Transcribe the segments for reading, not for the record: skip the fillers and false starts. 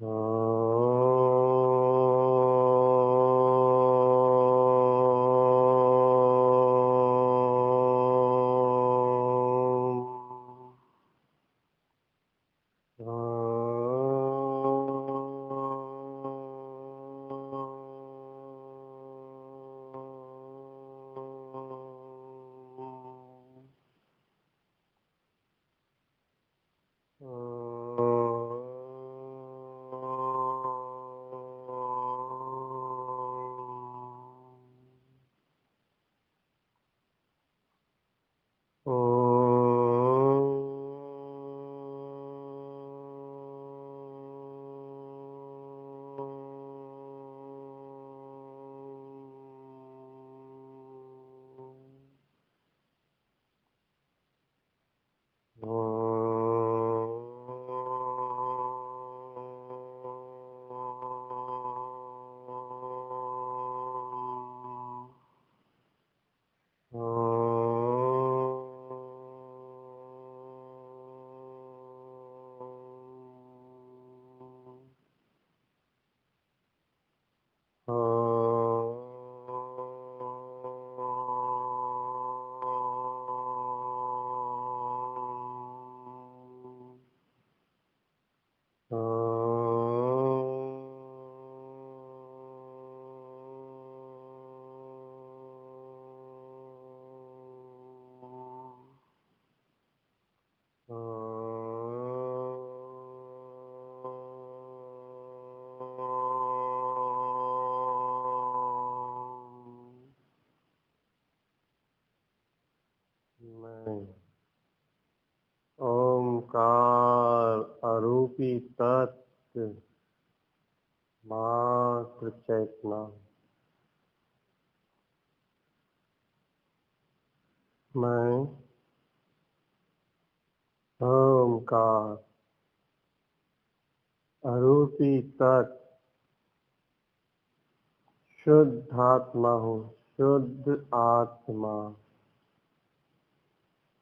ओम मैं ओमकार अरूपी तत्व मात्र चेतना। मैं ओमकार अरूपी तत्व शुद्ध आत्मा हूँ। शुद्ध आत्मा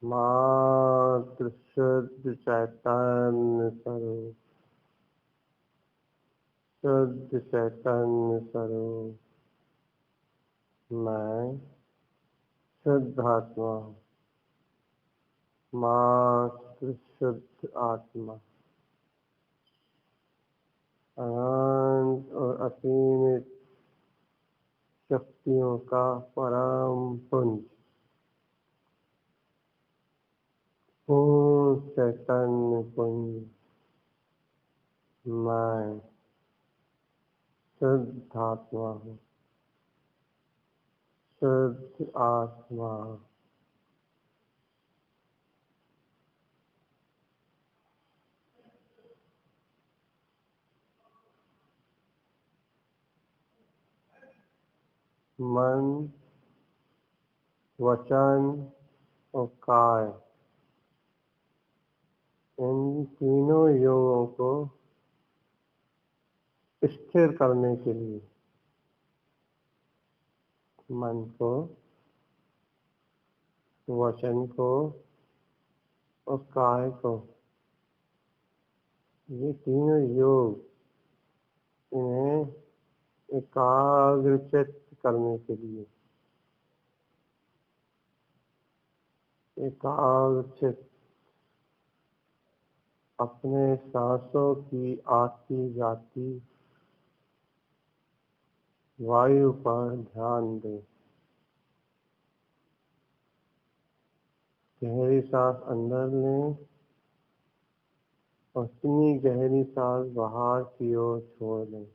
मात्र शुद्ध चैतन्य स्वरूप। शुद्ध चैतन्य स्वरूप। मैं शुद्ध आत्मा हूँ। मात्र शुद्ध आत्मा अनंत और असीमित शक्तियों का परम पुंज। पूर्ण चैतन्य पुंज। मैं शुद्ध आत्मा हूँ। शुद्ध आत्मा मन, वचन और काय, इन तीनों योगों को स्थिर करने के लिए मन को, वचन को और काय को, ये तीनों योग इन्हें एकाग्रचित करने के लिए, एकाग्रचित अपने सांसों की आती जाती वायु पर ध्यान दें। गहरी सांस अंदर लें और इतनी गहरी सांस बाहर की ओर छोड़ दें।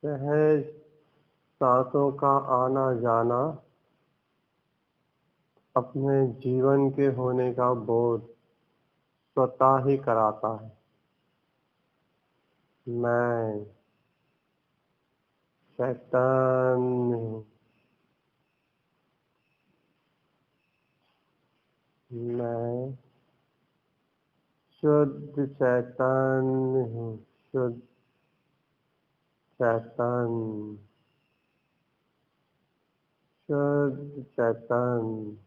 सहज सांसों का आना जाना अपने जीवन के होने का बोध स्वतः ही कराता है। मैं चैतन्य हूँ। मैं शुद्ध चैतन्य हूँ। शुद्ध चैतन्य। शुद्ध चैतन्य।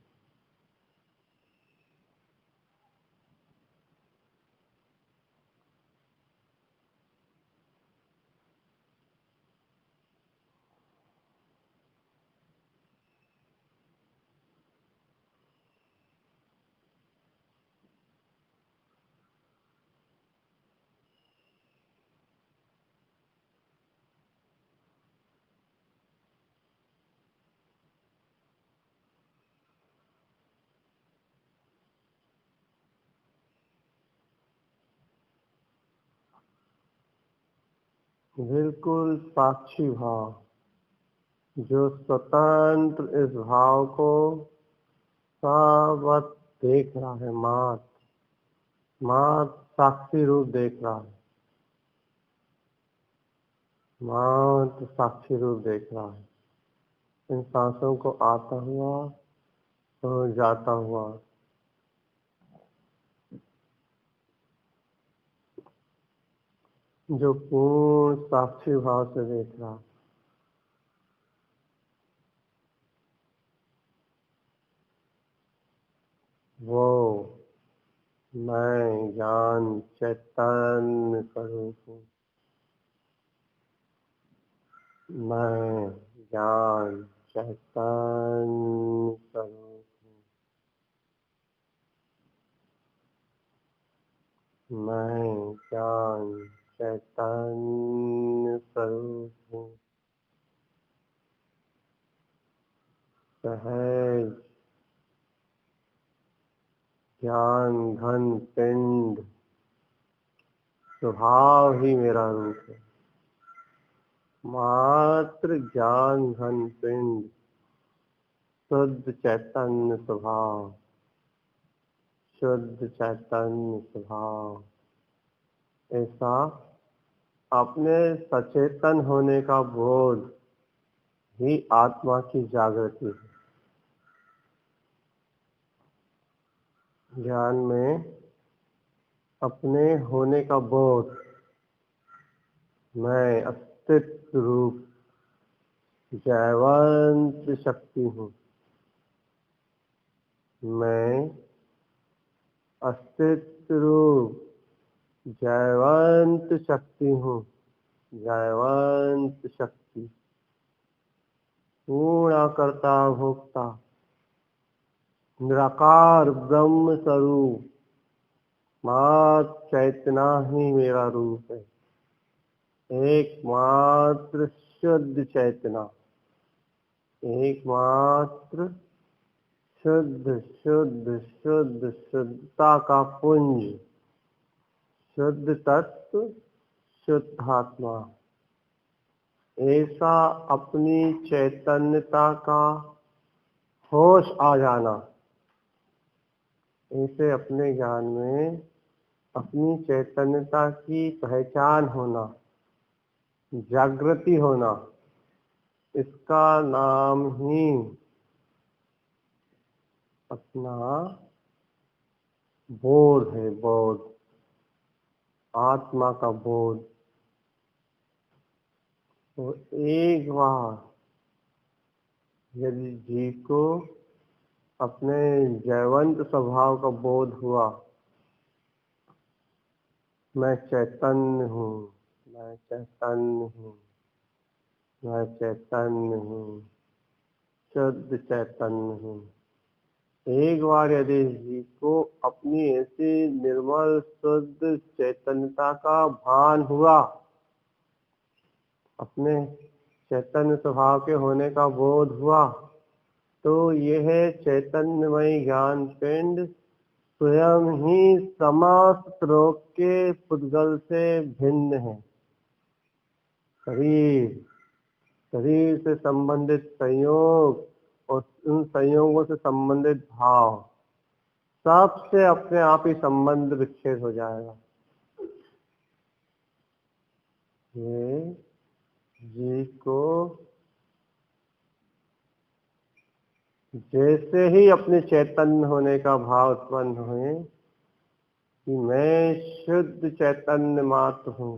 बिल्कुल साक्षी भाव, जो स्वतंत्र इस भाव को सावत देख रहा है। मात साक्षी रूप देख रहा है। मात साक्षी रूप देख रहा है। इन सांसों को आता हुआ और जाता हुआ। जो पूर्ण साक्षी भाव से देख रहा, वो मैं ज्ञान चैतन्य स्वरूप हूँ। मैं ज्ञान चैतन्य स्वरूप हूँ। मैं ज्ञान चैतन्य स्वरूप हूँ। सहज ज्ञान घन पिंड स्वभाव ही मेरा रूप है। मात्र ज्ञान घन पिंड शुद्ध चैतन्य स्वभाव, शुद्ध चैतन्य स्वभाव। ऐसा अपने सचेतन होने का बोध ही आत्मा की जागृति है। ज्ञान में अपने होने का बोध, मैं अस्तित्व रूप जयवंत शक्ति हूँ। मैं अस्तित्व रूप जयवंत शक्ति हूँ। जयवंत शक्ति, पूर्ण कर्ता भोक्ता, निराकार ब्रह्म स्वरूप। मात्र चैतना ही मेरा रूप है। एकमात्र शुद्ध चैतना, एकमात्र शुद्ध शुद्ध शुद्ध शुद्धता का पुंज, शुद्ध तत्व, शुद्ध आत्मा। ऐसा अपनी चैतन्यता का होश आ जाना, ऐसे अपने ज्ञान में अपनी चैतन्यता की पहचान होना, जागृति होना, इसका नाम ही अपना बोध है। बोध, आत्मा का बोध। तो एक बार यदि जीव को अपने जयवंत स्वभाव का बोध हुआ, मैं चैतन्य हूँ, मैं चैतन्य हूँ, मैं चैतन्य हूँ, शुद्ध चैतन्य हूँ। एक बार यदि जीव को अपनी ऐसी निर्मल शुद्ध चैतन्यता का भान हुआ, अपने चैतन्य स्वभाव के होने का बोध हुआ, तो यह चैतन्यमय ज्ञान पिंड स्वयं ही समस्त रोग के पुद्गल से भिन्न है। शरीर से संबंधित संयोग और उन संयोगों से संबंधित भाव, सबसे अपने आप ही संबंध विच्छेद हो जाएगा। ये जीव को जैसे ही अपने चैतन्य होने का भाव उत्पन्न हुए कि मैं शुद्ध चैतन्य मात्र हूँ,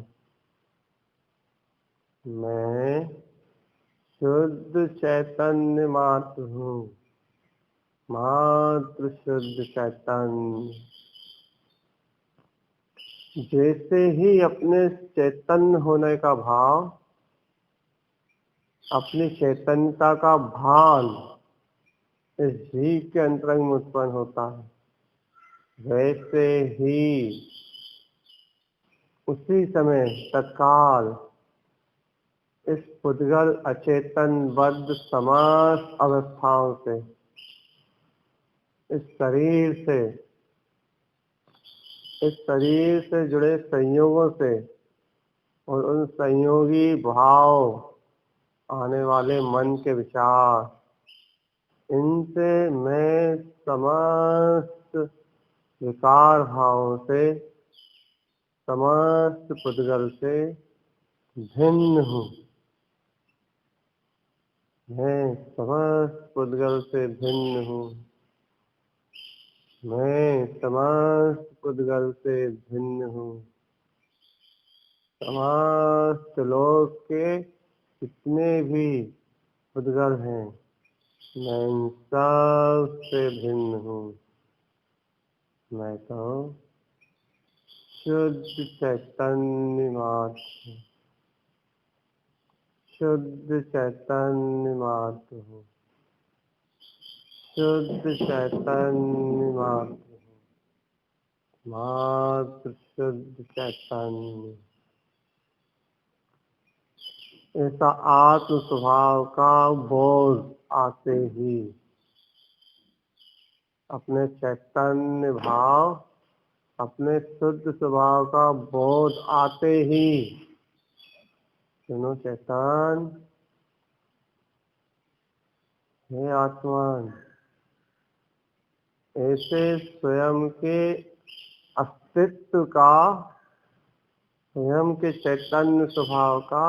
मैं शुद्ध चैतन्य मात्र हूँ, मात्र शुद्ध चैतन्य। जैसे ही अपने चैतन्य होने का भाव, अपनी चैतन्यता का भान इस जीव के अंतरंग में उत्पन्न होता है, वैसे ही उसी समय तत्काल इस पुद्गल अचेतन बद्ध समस्त अवस्थाओं से, इस शरीर से जुड़े संयोगों से और उन संयोगी भाव आने वाले मन के विचार, इनसे मैं समस्त विकार भावों से, समस्त पुद्गल से भिन्न हूँ। मैं समस्त पुद्गल से भिन्न हूँ। मैं समस्त पुद्गल से भिन्न हूँ। समस्त लोक के जितने भी पुद्गल हैं, मैं इन सब से भिन्न हूँ। मैं तो शुद्ध चैतन्य मात्र हूँ। शुद्ध चैतन्य मात्र हूँ। शुद्ध चैतन्य मात्र हूँ। मात्र शुद्ध चैतन्य। ऐसा आत्म स्वभाव का बोध आते ही, अपने चैतन्य भाव, अपने शुद्ध स्वभाव का बोध आते ही, सुनो चैतन, हे आत्मान, ऐसे स्वयं के अस्तित्व का, स्वयं के चैतन्य स्वभाव का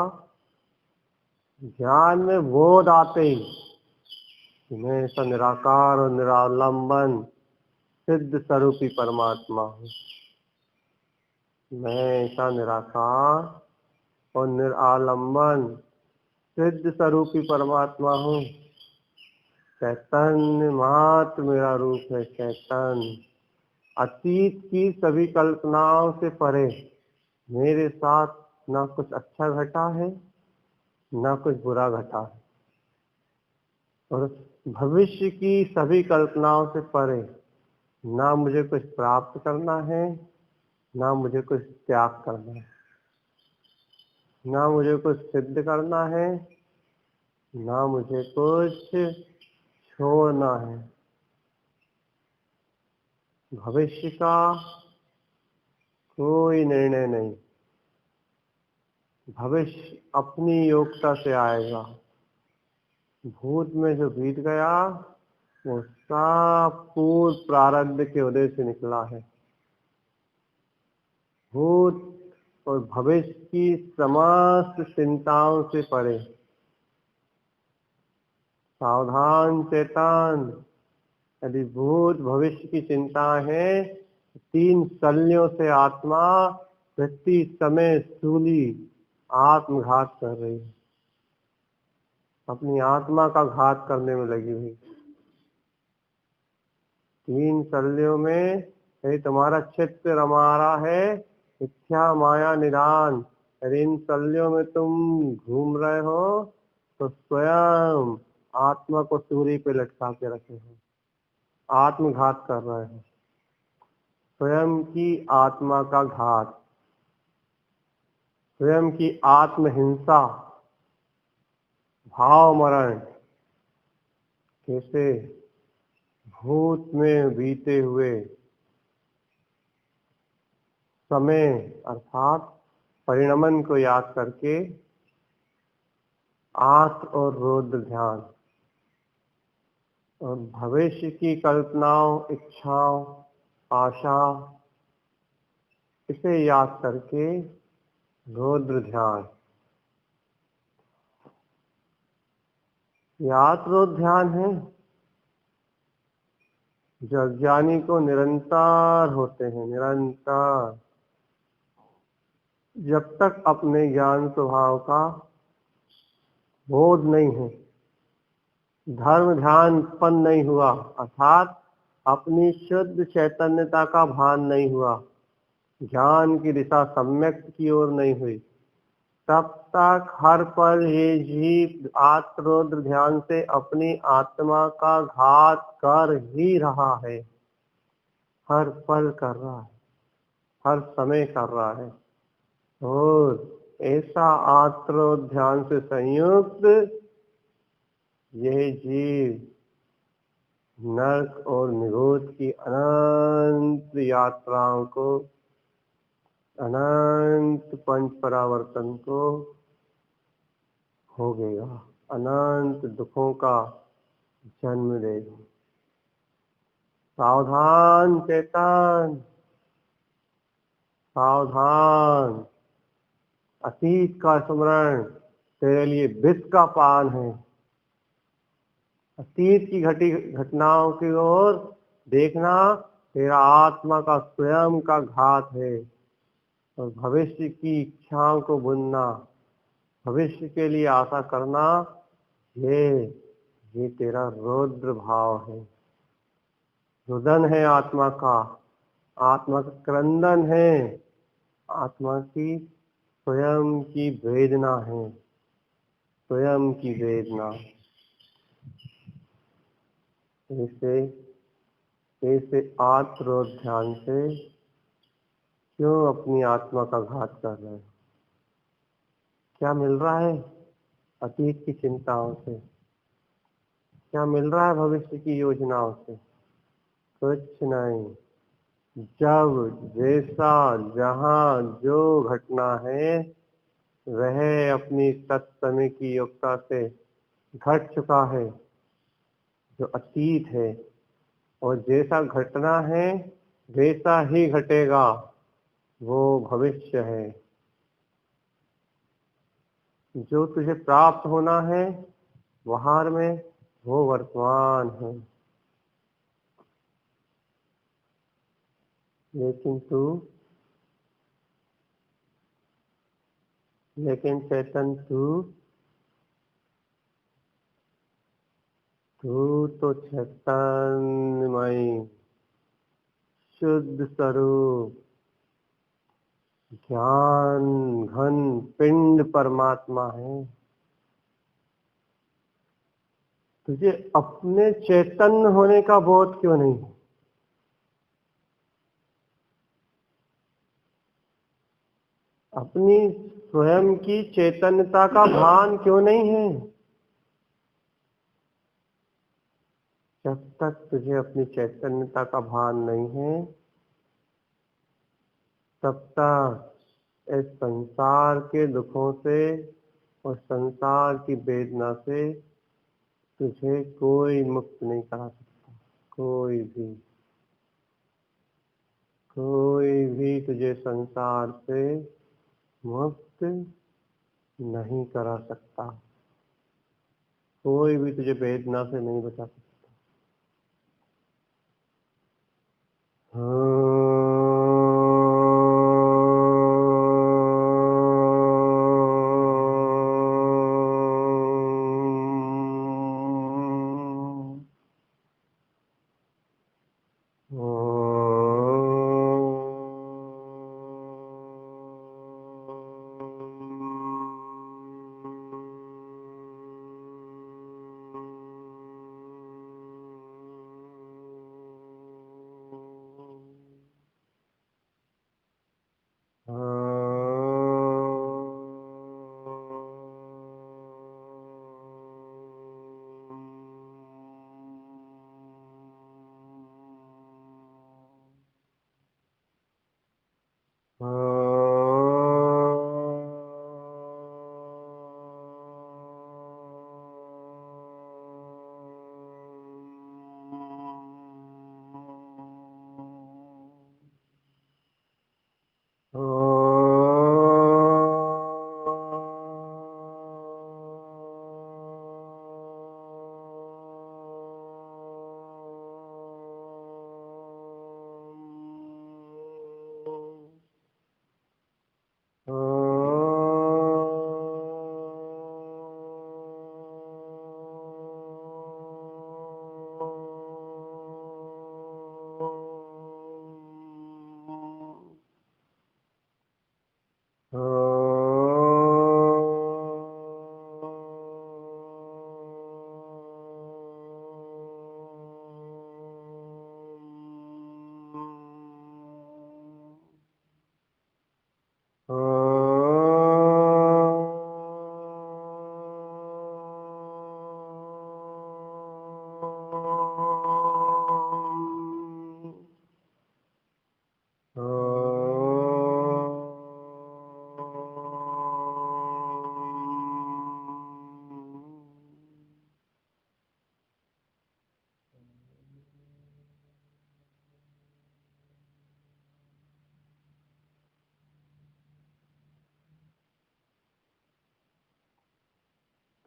ज्ञान में बोध आते ही, मैं ऐसा निराकार और निरालंबन सिद्ध स्वरूपी परमात्मा हूँ। मैं ऐसा निराकार और निरालंबन सिद्ध स्वरूपी परमात्मा हूँ। चैतन्य मात्र मेरा रूप है। चैतन्य अतीत की सभी कल्पनाओं से परे मेरे साथ ना कुछ अच्छा घटा है, ना कुछ बुरा घटा है, और भविष्य की सभी कल्पनाओं से परे ना मुझे कुछ प्राप्त करना है, ना मुझे कुछ त्याग करना है, ना मुझे कुछ सिद्ध करना है, ना मुझे कुछ छोड़ना है। भविष्य का कोई निर्णय नहीं। भविष्य अपनी योग्यता से आएगा। भूत में जो बीत गया वो सब पूर्व प्रारब्ध के उदय से निकला है। भूत और भविष्य की समस्त चिंताओं से परे सावधान चेतन। यदि भूत भविष्य की चिंता है, 3 शल्यों से आत्मा प्रति समय स्थूली आत्मघात कर रही है, अपनी आत्मा का घात करने में लगी हुई। 3 शल्यों में यदि तुम्हारा चित्त रमा रहा है, इच्छा माया निदान, यदि इन शल्यों में तुम घूम रहे हो तो स्वयं आत्मा को सूली पे लटका के रखे हो, आत्मघात कर रहे हो। स्वयं की आत्मा का घात, स्वयं की आत्महिंसा, भाव मरण। कैसे? भूत में बीते हुए समय अर्थात परिणमन को याद करके आत्म और रौद्र ध्यान, और भविष्य की कल्पनाओं, इच्छाओं, आशा, इसे याद करके रौद्र ध्यान। याद रौद्र ध्यान है जो अज्ञानी को निरंतर होते हैं। निरंतर जब तक अपने ज्ञान स्वभाव का बोध नहीं है, धर्म ध्यान उत्पन्न नहीं हुआ, अर्थात अपनी शुद्ध चैतन्यता का भान नहीं हुआ, ज्ञान की दिशा सम्यक की ओर नहीं हुई, तब तक हर पल ये जीव आत्मरौद्र ध्यान से अपनी आत्मा का घात कर ही रहा है। हर पल कर रहा है, हर समय कर रहा है। और ऐसा आत्मरौद्र ध्यान से संयुक्त यह जीव नरक और निरोध की अनंत यात्राओं को अनंत पंच परावर्तन को भोगेगा, अनंत दुखों का जन्म देगा। सावधान चेतन, सावधान। अतीत का स्मरण तेरे लिए विष का पान है। अतीत की घटी घटनाओं की ओर देखना तेरा आत्मा का स्वयं का घात है। और भविष्य की इच्छाओं को बुनना, भविष्य के लिए आशा करना, ये तेरा रौद्र भाव है। रुदन है आत्मा का क्रंदन है, आत्मा की स्वयं की वेदना है, स्वयं की वेदना। ऐसे आत्मरोध ध्यान से क्यों अपनी आत्मा का घात कर रहे हो? क्या मिल रहा है अतीत की चिंताओं से? क्या मिल रहा है भविष्य की योजनाओं से? कुछ नहीं। जब जैसा जहां जो घटना है वह अपनी तत्समय की योग्यता से घट चुका है, जो अतीत है। और जैसा घटना है वैसा ही घटेगा, वो भविष्य है। जो तुझे प्राप्त होना है बाहर में, वो वर्तमान है। लेकिन चेतन तू तो चैतन्यमय शुद्ध स्वरूप ज्ञान घन पिंड परमात्मा है। तुझे अपने चैतन्य होने का बोध क्यों नहीं है? अपनी स्वयं की चैतन्यता का भान क्यों नहीं है? जब तक तुझे अपनी चैतन्यता का भान नहीं है, तब तक इस संसार के दुखों से और संसार की वेदना से तुझे कोई मुक्त नहीं करा सकता। कोई भी तुझे संसार से मुक्त नहीं करा सकता। कोई भी तुझे वेदना से नहीं बचा सकता।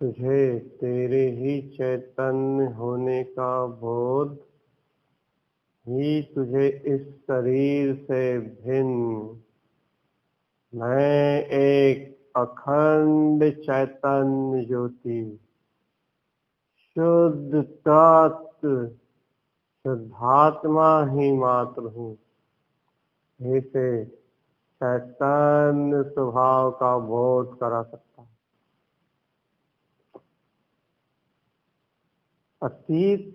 तुझे तेरे ही चैतन्य होने का बोध ही तुझे इस शरीर से भिन्न मैं एक अखंड चैतन्य ज्योति शुद्ध तत्व शुद्धात्मा ही मात्र हूँ ऐसे चैतन्य स्वभाव का बोध करा सकता है। अतीत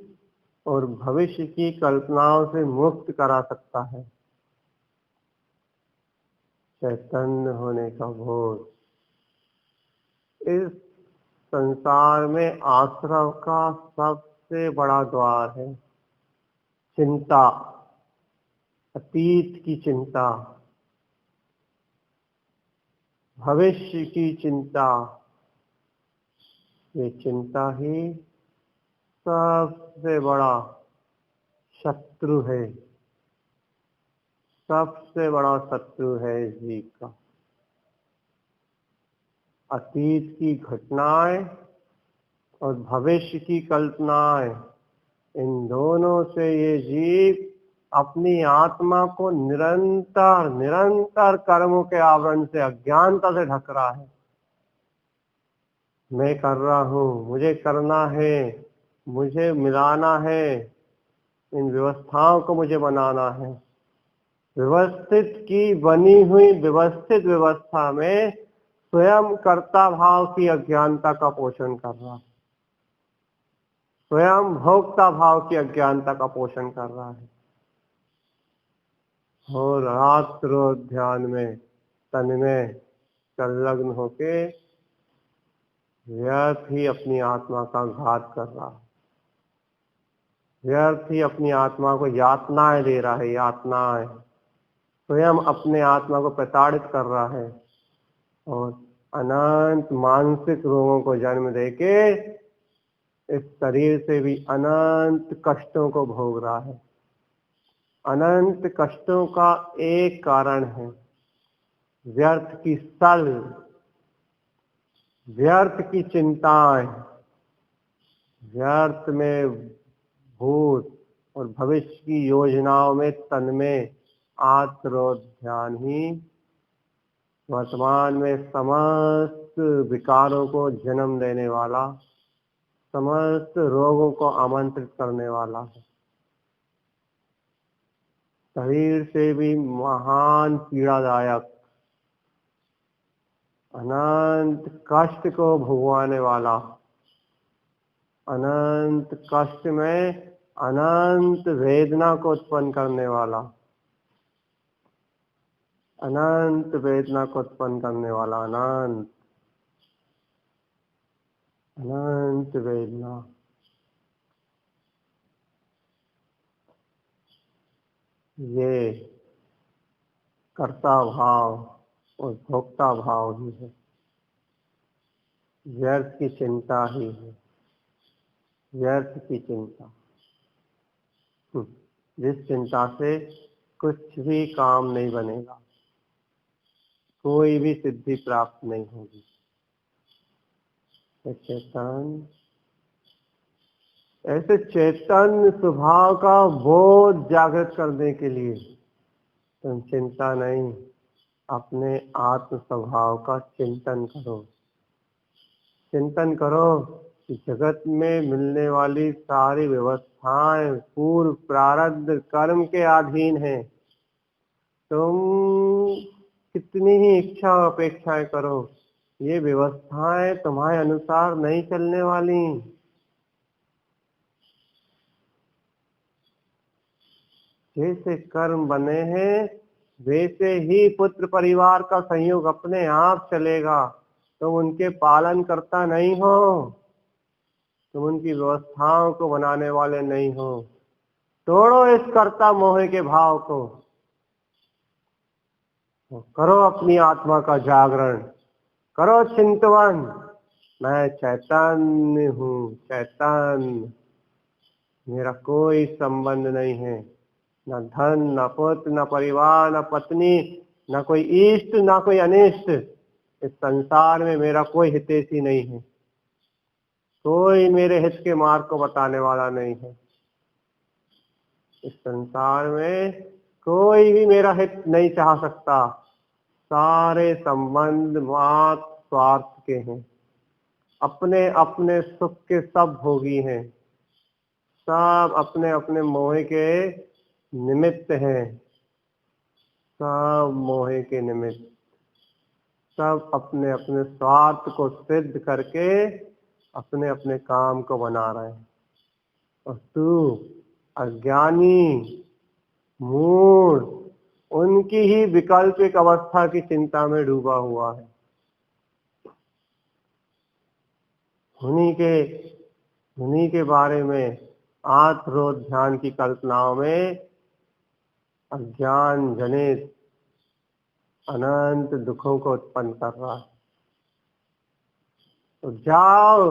और भविष्य की कल्पनाओं से मुक्त करा सकता है। चैतन्य होने का बोध इस संसार में आश्रव का सबसे बड़ा द्वार है। चिंता, अतीत की चिंता, भविष्य की चिंता, ये चिंता ही सबसे बड़ा शत्रु है, सबसे बड़ा शत्रु है इस जीव का। अतीत की घटनाएं और भविष्य की कल्पनाएं, इन दोनों से ये जीव अपनी आत्मा को निरंतर निरंतर कर्मों के आवरण से, अज्ञानता से ढक रहा है। मैं कर रहा हूँ, मुझे करना है, मुझे मिलाना है, इन व्यवस्थाओं को मुझे बनाना है। व्यवस्थित की बनी हुई व्यवस्थित व्यवस्था में स्वयं कर्ता भाव की अज्ञानता का पोषण कर रहा है, स्वयं भोक्ता भाव की अज्ञानता का पोषण कर रहा है। और रात रोज ध्यान में तन्मय संलग्न होके व्यर्थ ही अपनी आत्मा का घात कर रहा है, व्यर्थ ही अपनी आत्मा को यातनाएं दे रहा है, यातनाएं स्वयं अपने आत्मा को प्रताड़ित कर रहा है और अनंत मानसिक रोगों को जन्म देके इस शरीर से भी अनंत कष्टों को भोग रहा है। अनंत कष्टों का एक कारण है व्यर्थ की सल, व्यर्थ की चिंताएं, व्यर्थ में भूत और भविष्य की योजनाओं में तन्मय आत्रोध ध्यान ही वर्तमान में समस्त विकारों को जन्म देने वाला, समस्त रोगों को आमंत्रित करने वाला है। शरीर से भी महान पीड़ादायक, अनंत कष्ट को भुगवाने वाला, अनंत कष्ट में अनंत वेदना को उत्पन्न करने वाला, अनंत वेदना को उत्पन्न करने वाला, अनंत अनंत वेदना। ये कर्ता भाव और भोक्ता भाव ही है, व्यर्थ की चिंता ही है, व्यर्थ की चिंता, जिस चिंता से कुछ भी काम नहीं बनेगा, कोई भी सिद्धि प्राप्त नहीं होगी। ऐसे चैतन्य स्वभाव का बोध जागृत करने के लिए तुम चिंता नहीं, अपने आत्म स्वभाव का चिंतन करो। चिंतन करो कि जगत में मिलने वाली सारी व्यवस्थाएं पूर्व प्रारब्ध कर्म के अधीन हैं। तुम कितनी ही इच्छा अपेक्षाएं करो, ये व्यवस्थाएं तुम्हारे अनुसार नहीं चलने वाली। जैसे कर्म बने हैं वैसे ही पुत्र परिवार का संयोग अपने आप चलेगा। तुम उनके पालन करता नहीं हो, तुम उनकी व्यवस्थाओं को बनाने वाले नहीं हो। तोड़ो इस कर्ता मोह के भाव को, करो अपनी आत्मा का जागरण, करो चिंतवन। मैं चैतन्य हूँ, चैतन्य, मेरा कोई संबंध नहीं है, न धन, न पुत्र, न परिवार, न पत्नी, न कोई इष्ट, न कोई अनिष्ट। इस संसार में मेरा कोई हितैषी नहीं है। कोई मेरे हित के मार्ग को बताने वाला नहीं है। इस संसार में कोई भी मेरा हित नहीं चाह सकता। सारे संबंध मात्र स्वार्थ के हैं, अपने अपने सुख के सब भोगी हैं, सब अपने अपने मोह के निमित्त हैं, सब मोह के निमित्त, सब अपने अपने स्वार्थ को सिद्ध करके अपने अपने काम को बना रहे हैं। और तू अज्ञानी मूढ़ उनकी ही वैकल्पिक अवस्था की चिंता में डूबा हुआ है। उन्हीं के बारे में आत्मरोध ध्यान की कल्पनाओं में अज्ञान जनित अनंत दुखों को उत्पन्न कर रहा है। तो जाओ,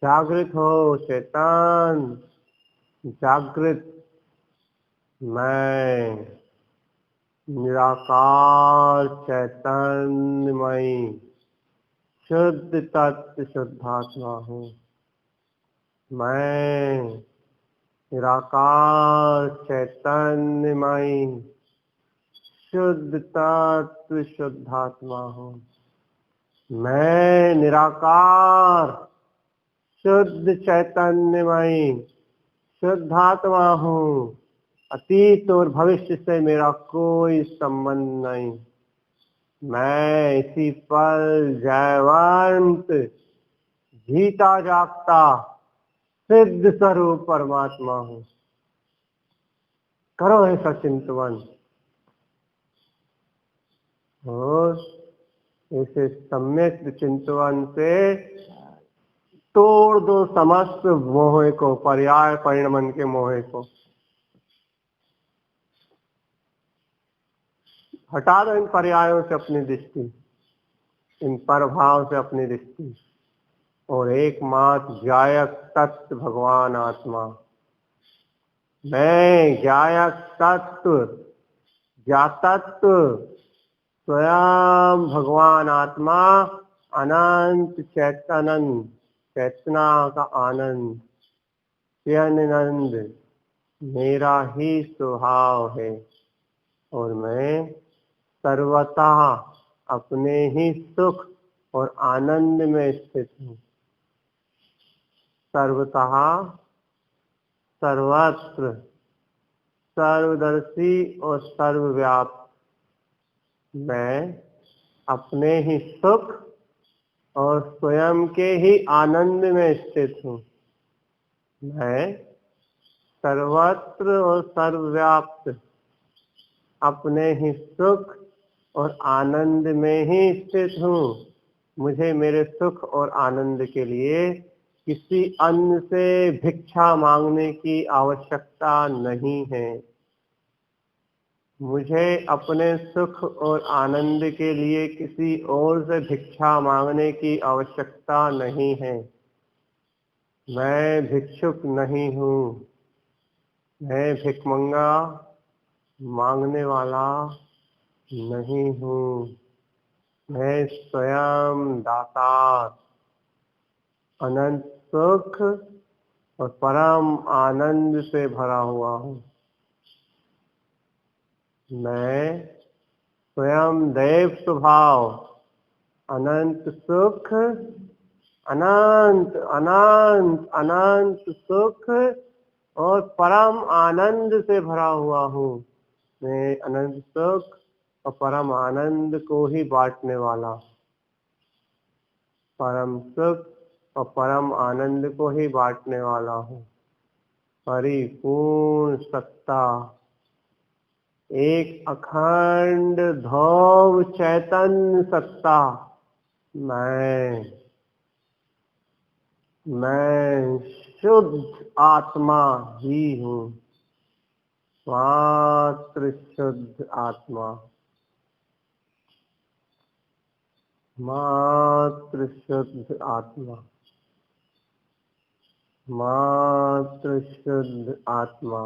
जागृत हो चेतन, जागृत। मैं निराकार चैतन्यमयी शुद्ध तत्व शुद्धात्मा हूँ। मैं निराकार चैतन्यमयी शुद्ध तत्व शुद्धात्मा हूँ। मैं निराकार शुद्ध चैतन्यमयी शुद्धात्मा हूँ। अतीत और भविष्य से मेरा कोई संबंध नहीं। मैं इसी पल जयवंत जीता जागता सिद्ध स्वरूप परमात्मा हूँ। करो ऐसा चिंतन और इसे सम्यक चिंतन से तोड़ दो समस्त मोह को, पर्याय परिणमन के मोह को हटा दो। इन पर्यायों से अपनी दृष्टि, इन परभाव से अपनी दृष्टि, और एकमात्र ज्ञायक तत्व भगवान आत्मा। मैं ज्ञायक तत्व, ज्ञातत्व स्वयं भगवान आत्मा, अनंत चैतनंद, चेतना का आनंद, चिदानंद मेरा ही स्वभाव है। और मैं सर्वतः अपने ही सुख और आनंद में स्थित हूँ। सर्वतः, सर्वत्र, सर्वदर्शी और सर्वव्याप्त मैं अपने ही सुख और स्वयं के ही आनंद में स्थित हूँ। मैं सर्वत्र और सर्वव्याप्त अपने ही सुख और आनंद में ही स्थित हूँ। मुझे मेरे सुख और आनंद के लिए किसी अन्य से भिक्षा मांगने की आवश्यकता नहीं है। मुझे अपने सुख और आनंद के लिए किसी और से भिक्षा मांगने की आवश्यकता नहीं है। मैं भिक्षुक नहीं हूँ, मैं भिखमंगा मांगने वाला नहीं हूँ। मैं स्वयं दातार, अनंत सुख और परम आनंद से भरा हुआ हूँ। मैं स्वयं दैव स्वभाव, अनंत सुख, अनंत अनंत अनंत सुख और परम आनंद से भरा हुआ हूँ। मैं अनंत सुख और परम आनंद को ही बांटने वाला, परम सुख और परम आनंद को ही बांटने वाला हूँ। परिपूर्ण सत्ता, एक अखंड धौव चैतन्य सत्ता मैं शुद्ध आत्मा ही हूँ। मात्र शुद्ध आत्मा, मात्र शुद्ध आत्मा, मात्र शुद्ध आत्मा,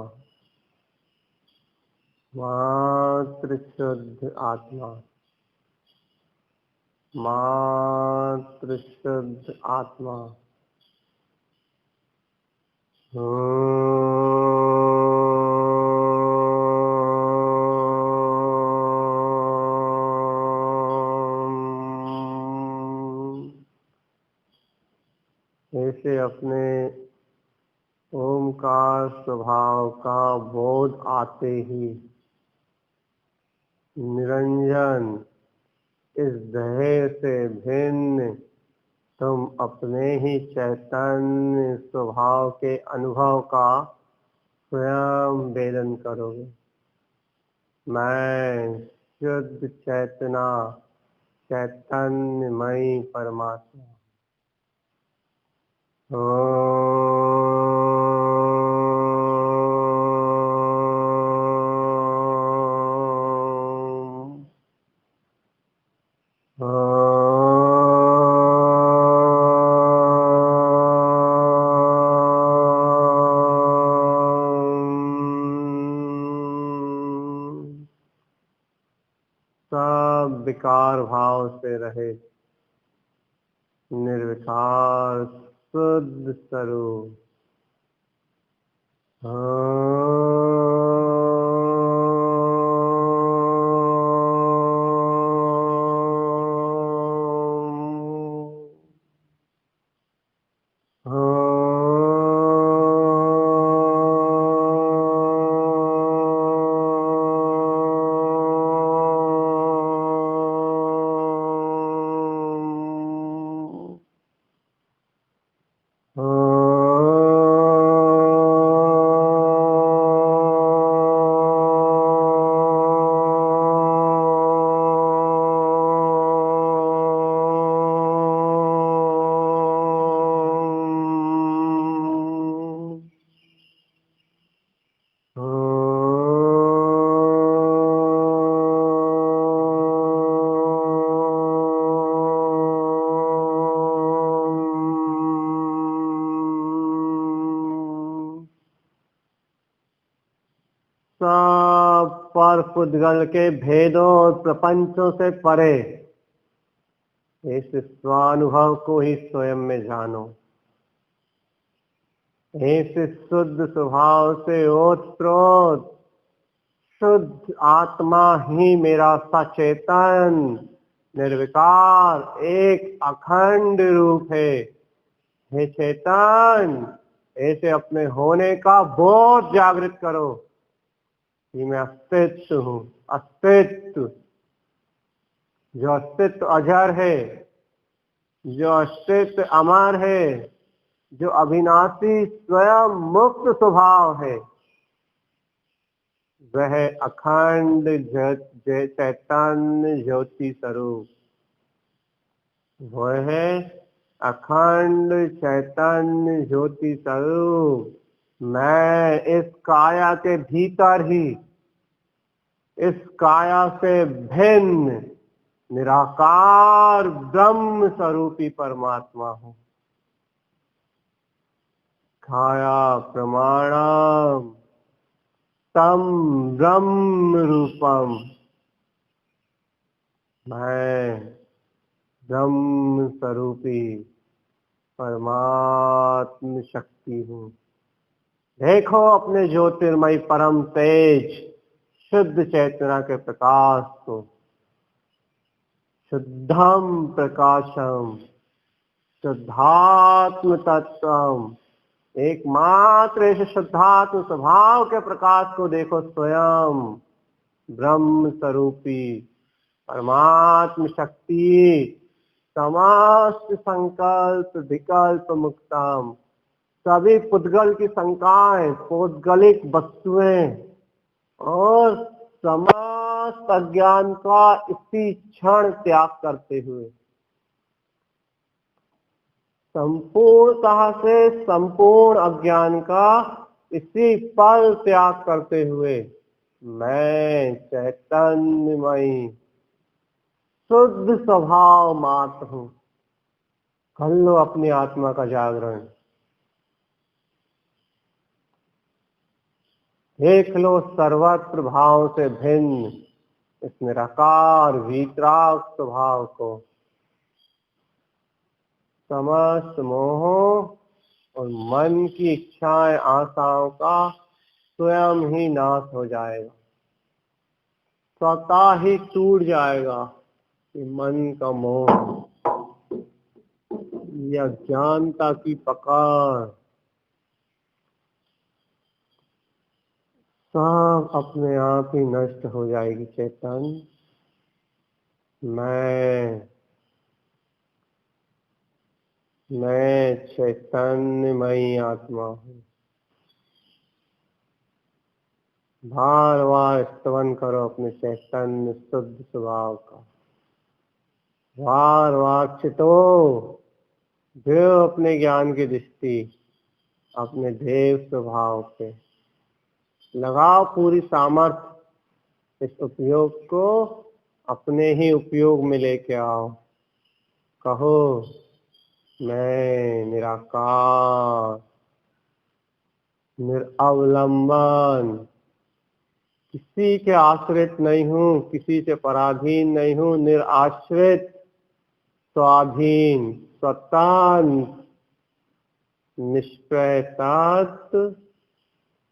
मात्र शुद्ध आत्मा, मात्र शुद्ध आत्मा। ऐसे अपने ओमकार स्वभाव का बोध आते ही निरंजन इस देह से भिन्न तुम अपने ही चैतन्य स्वभाव के अनुभव का स्वयं वेदन करोगे। मैं शुद्ध चैतना चैतन्यमयी परमात्मा। सब विकार भाव से रहित निर्विकार शुद्ध स्वरूप। सब पर पुद्गल के भेदों और प्रपंचों से परे इस स्वानुभव को ही स्वयं में जानो। इस शुद्ध स्वभाव से ओतप्रोत शुद्ध आत्मा ही मेरा सचेतन निर्विकार एक अखंड रूप है। हे चेतन, ऐसे अपने होने का बोध जागृत करो कि मैं अस्तित्व हूँ। अस्तित्व, जो अस्तित्व अजर है, जो अस्तित्व अमर है, जो अविनाशी स्वयं मुक्त स्वभाव है, वह अखंड चैतन्य ज्योति स्वरूप। वह अखंड चैतन्य ज्योति स्वरूप मैं इस काया के भीतर ही, इस काया से भिन्न निराकार ब्रह्म स्वरूपी परमात्मा हूँ। काया प्रमाणम तम ब्रह्म रूपम। मैं ब्रह्म स्वरूपी परमात्म शक्ति हूँ। देखो अपने ज्योतिर्मय परम तेज शुद्ध चेतना के प्रकाश को। शुद्धम प्रकाशम शुद्धात्म तत्वम। एकमात्र इस शुद्धात्म स्वभाव के प्रकाश को देखो। स्वयं ब्रह्म स्वरूपी परमात्म शक्ति समस्त संकल्प विकल्प मुक्तम। सभी पुद्गल की शंकाएं, पौद्गलिक वस्तुएं और समस्त अज्ञान का इसी क्षण त्याग करते हुए, संपूर्णतः से संपूर्ण अज्ञान का इसी पल त्याग करते हुए मैं चैतन्यमयी शुद्ध स्वभाव मात्र हूँ। कर लो अपनी आत्मा का जागरण। देख लो सर्वत्र भाव से भिन्न इस निराकार वीतराग स्वभाव को। समस्त मोहों और मन की इच्छाएं आशाओं का स्वयं ही नाश हो जाएगा, स्वतः ही टूट जाएगा। कि मन का मोह या ज्ञानता की पकड़ सब अपने आप ही नष्ट हो जाएगी। चेतन मैं चैतन्यमयी आत्मा हूँ। बार बार स्तवन करो अपने चैतन्य शुद्ध स्वभाव का। बार बार चितो जो अपने ज्ञान की दृष्टि अपने देव स्वभाव पे लगाओ पूरी सामर्थ्य। इस उपयोग को अपने ही उपयोग में लेके आओ। कहो मैं निराकार, निरअवलंबन, किसी के आश्रित नहीं हूँ, किसी से पराधीन नहीं हूँ, निराश्रित, स्वाधीन, स्वतंत्र, निष्प्रयतात्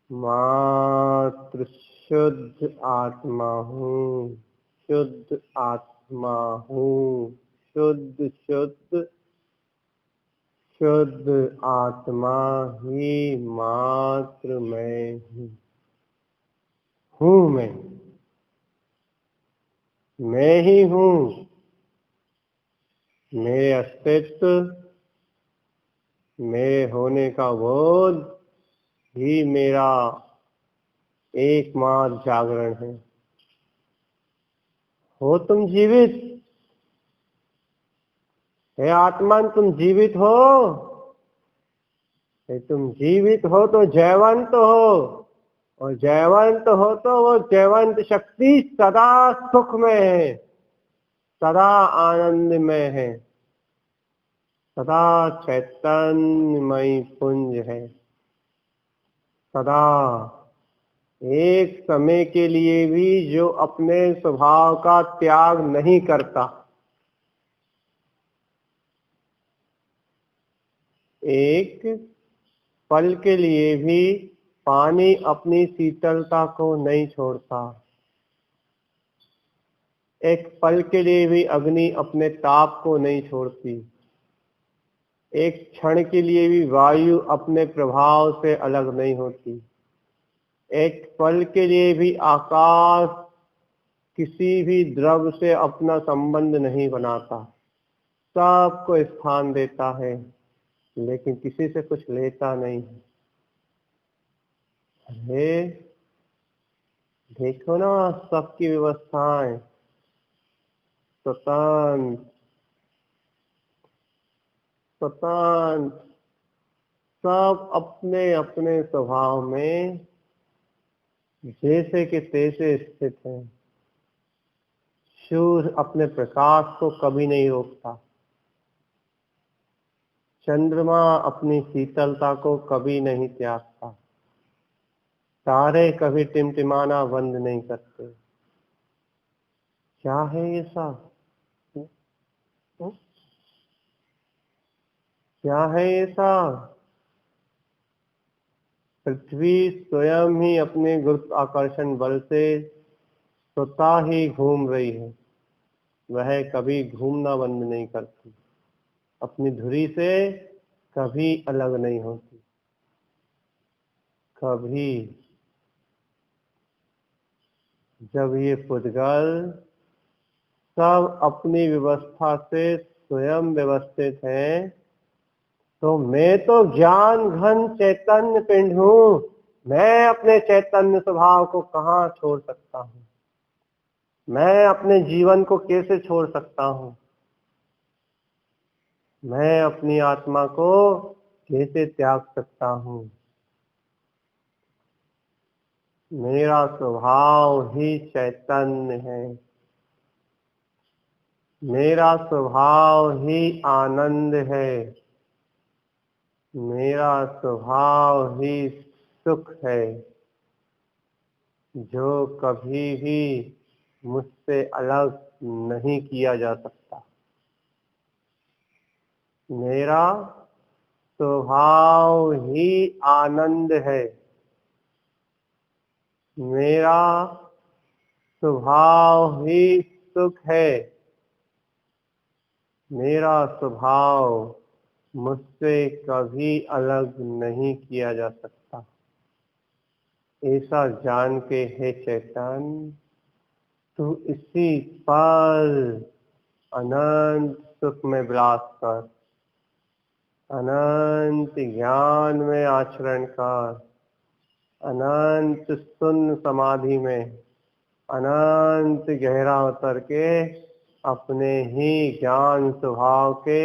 मात्र शुद्ध आत्मा हूँ। शुद्ध आत्मा हूँ। शुद्ध शुद्ध शुद्ध आत्मा ही मात्र मैं हूँ। मैं ही हूँ। मेरे अस्तित्व, मेरे होने का बोध ही मेरा एकमात्र जागरण है। हो तुम जीवित, हे आत्मन तुम जीवित हो। तुम जीवित हो तो जयवंत हो, और जयवंत हो तो वो जयवंत शक्ति सदा सुख में है, सदा आनंद में है, सदा चैतन्यमय पुंज है, सदा एक समय के लिए भी जो अपने स्वभाव का त्याग नहीं करता, एक पल के लिए भी पानी अपनी शीतलता को नहीं छोड़ता, एक पल के लिए भी अग्नि अपने ताप को नहीं छोड़ती, एक क्षण के लिए भी वायु अपने प्रभाव से अलग नहीं होती, एक पल के लिए भी आकाश किसी भी द्रव से अपना संबंध नहीं बनाता। सबको स्थान देता है लेकिन किसी से कुछ लेता नहीं है। अरे देखो ना सबकी व्यवस्थाएं, स्वतंत्र स्वतंत्र, सब अपने अपने स्वभाव में जैसे कि तैसे स्थित है। सूर्य अपने प्रकाश को कभी नहीं रोकता, चंद्रमा अपनी शीतलता को कभी नहीं त्यागता, तारे कभी टिमटिमाना बंद नहीं करते। क्या है ये सब? क्या है ये सब? पृथ्वी स्वयं ही अपने गुरुत्वाकर्षण बल से स्वतः ही घूम रही है। वह कभी घूमना बंद नहीं करती, अपनी धुरी से कभी अलग नहीं होती, कभी। जब ये पुद्गल सब अपनी व्यवस्था से स्वयं व्यवस्थित हैं, तो मैं तो ज्ञान घन चैतन्य पिंड हूँ। मैं अपने चैतन्य स्वभाव को कहाँ छोड़ सकता हूँ? मैं अपने जीवन को कैसे छोड़ सकता हूँ? मैं अपनी आत्मा को कैसे त्याग सकता हूँ? मेरा स्वभाव ही चैतन्य है, मेरा स्वभाव ही आनंद है, मेरा स्वभाव ही सुख है, जो कभी भी मुझसे अलग नहीं किया जा सकता। मेरा स्वभाव ही आनंद है, मेरा स्वभाव ही सुख है, मेरा स्वभाव मुझसे कभी अलग नहीं किया जा सकता। ऐसा जान के हे चैतन्य, तू इसी पर अनंत सुख में विलास कर, अनंत ज्ञान में आचरण कर, अनंत शून्य समाधि में अनंत गहरा उतर के अपने ही ज्ञान स्वभाव के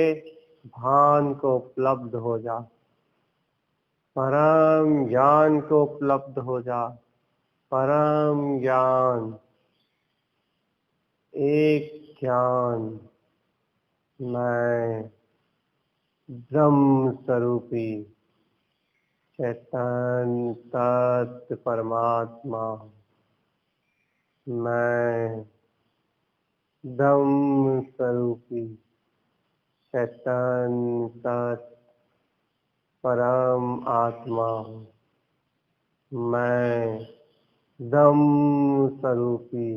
भान को उपलब्ध हो जा, परम ज्ञान को उपलब्ध हो जा, परम ज्ञान, एक ज्ञान, मैं ब्रह्म स्वरूपी चैतन्य तत्व परमात्मा, मैं ब्रह्म स्वरूपी चैतन्य तत्व परम आत्मा हूँ, मैं ब्रह्म स्वरूपी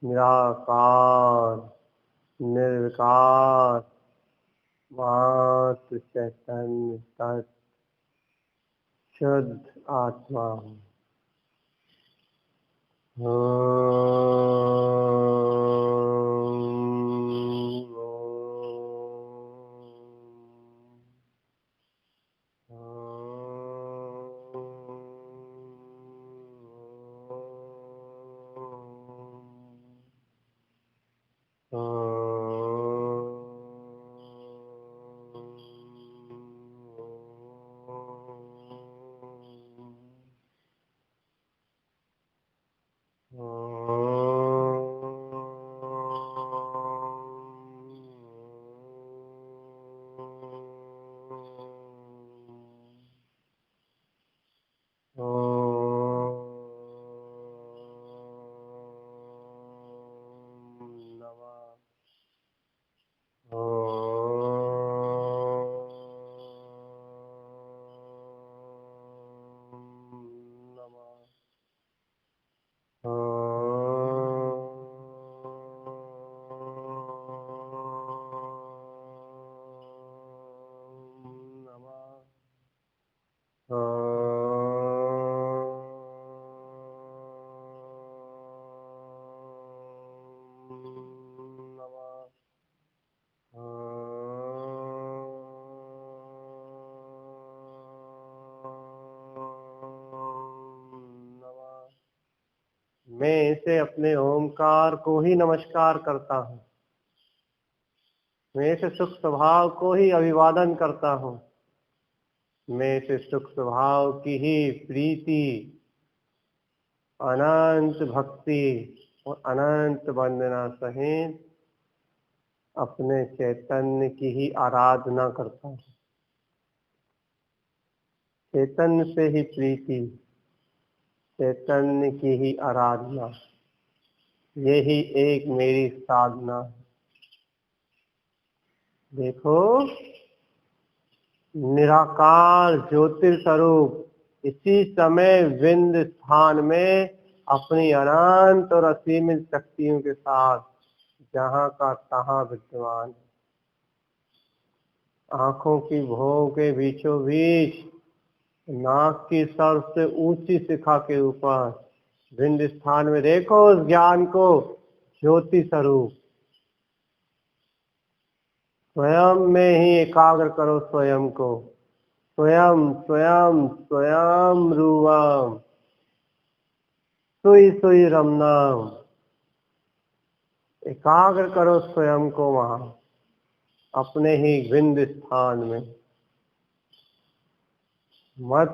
निराकार निर्विकार मात्र चैतन्य तत्व शुद्ध आत्मा हूँ। मैं इसे अपने ओमकार को ही नमस्कार करता हूँ, मैं इसे सुख स्वभाव को ही अभिवादन करता हूँ, मैं इसे सुख स्वभाव की ही प्रीति, अनंत भक्ति और अनंत वंदना सहित अपने चैतन्य की ही आराधना करता हूँ। चैतन्य से ही प्रीति, चैतन्य की ही आराधना, यही एक मेरी साधना है। देखो, निराकार ज्योतिर्स्वरूप इसी समय विंद स्थान में अपनी अनंत और असीमित शक्तियों के साथ जहाँ का तहाँ विद्यमान है। आंखों की भौं के बीचों बीच नाक की सबसे ऊंची शिखा के ऊपर विंद स्थान में देखो उस ज्ञान को, ज्योति स्वरूप स्वयं में ही एकाग्र करो, स्वयं को, स्वयं स्वयं स्वयं रूपम सुई सुई रमनाम, एकाग्र करो स्वयं को वहां अपने ही विंद स्थान में। मत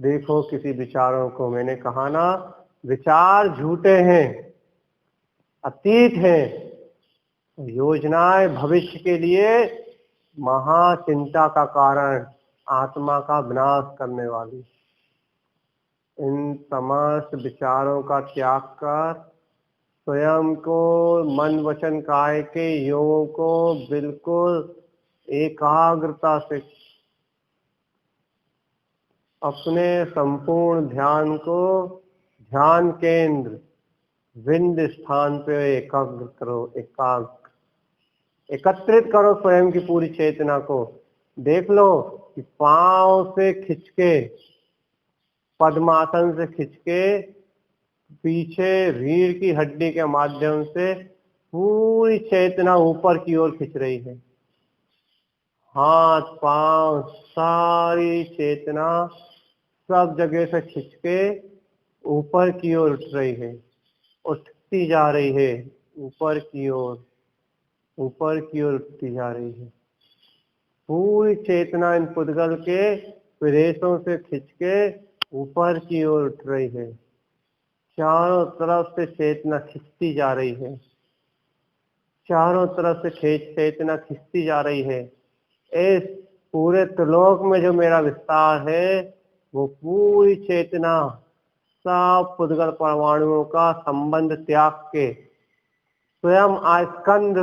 देखो किसी विचारों को, मैंने कहा ना, विचार झूठे हैं, अतीत हैं, योजनाएं भविष्य के लिए महाचिंता का कारण, आत्मा का विनाश करने वाली। इन समस्त विचारों का त्याग कर स्वयं को मन वचन काय के योगों को बिल्कुल एकाग्रता से अपने संपूर्ण ध्यान को ध्यान केंद्र विंद स्थान पे एकाग्र करो। एकत्रित करो स्वयं की पूरी चेतना को। देख लो कि पांव से खिंच के, पद्मासन से खिंच के पीछे रीढ़ की हड्डी के माध्यम से पूरी चेतना ऊपर की ओर खिंच रही है। हाथ पांव सारी चेतना सब जगह से खिंच के ऊपर की ओर उठ रही है, उठती जा रही है, ऊपर की ओर उठती जा रही है। पूरी चेतना इन पुद्गल के प्रदेशों से खिंच के ऊपर की ओर उठ रही है। चारों तरफ से चेतना खिंचती जा रही है, चारों तरफ से चेतना खिंचती जा रही है। इस पूरे त्रिलोक में जो मेरा विस्तार है वो पूरी चेतना सब पुद्गल परमाणुओं का संबंध त्याग के स्वयं आस्कंद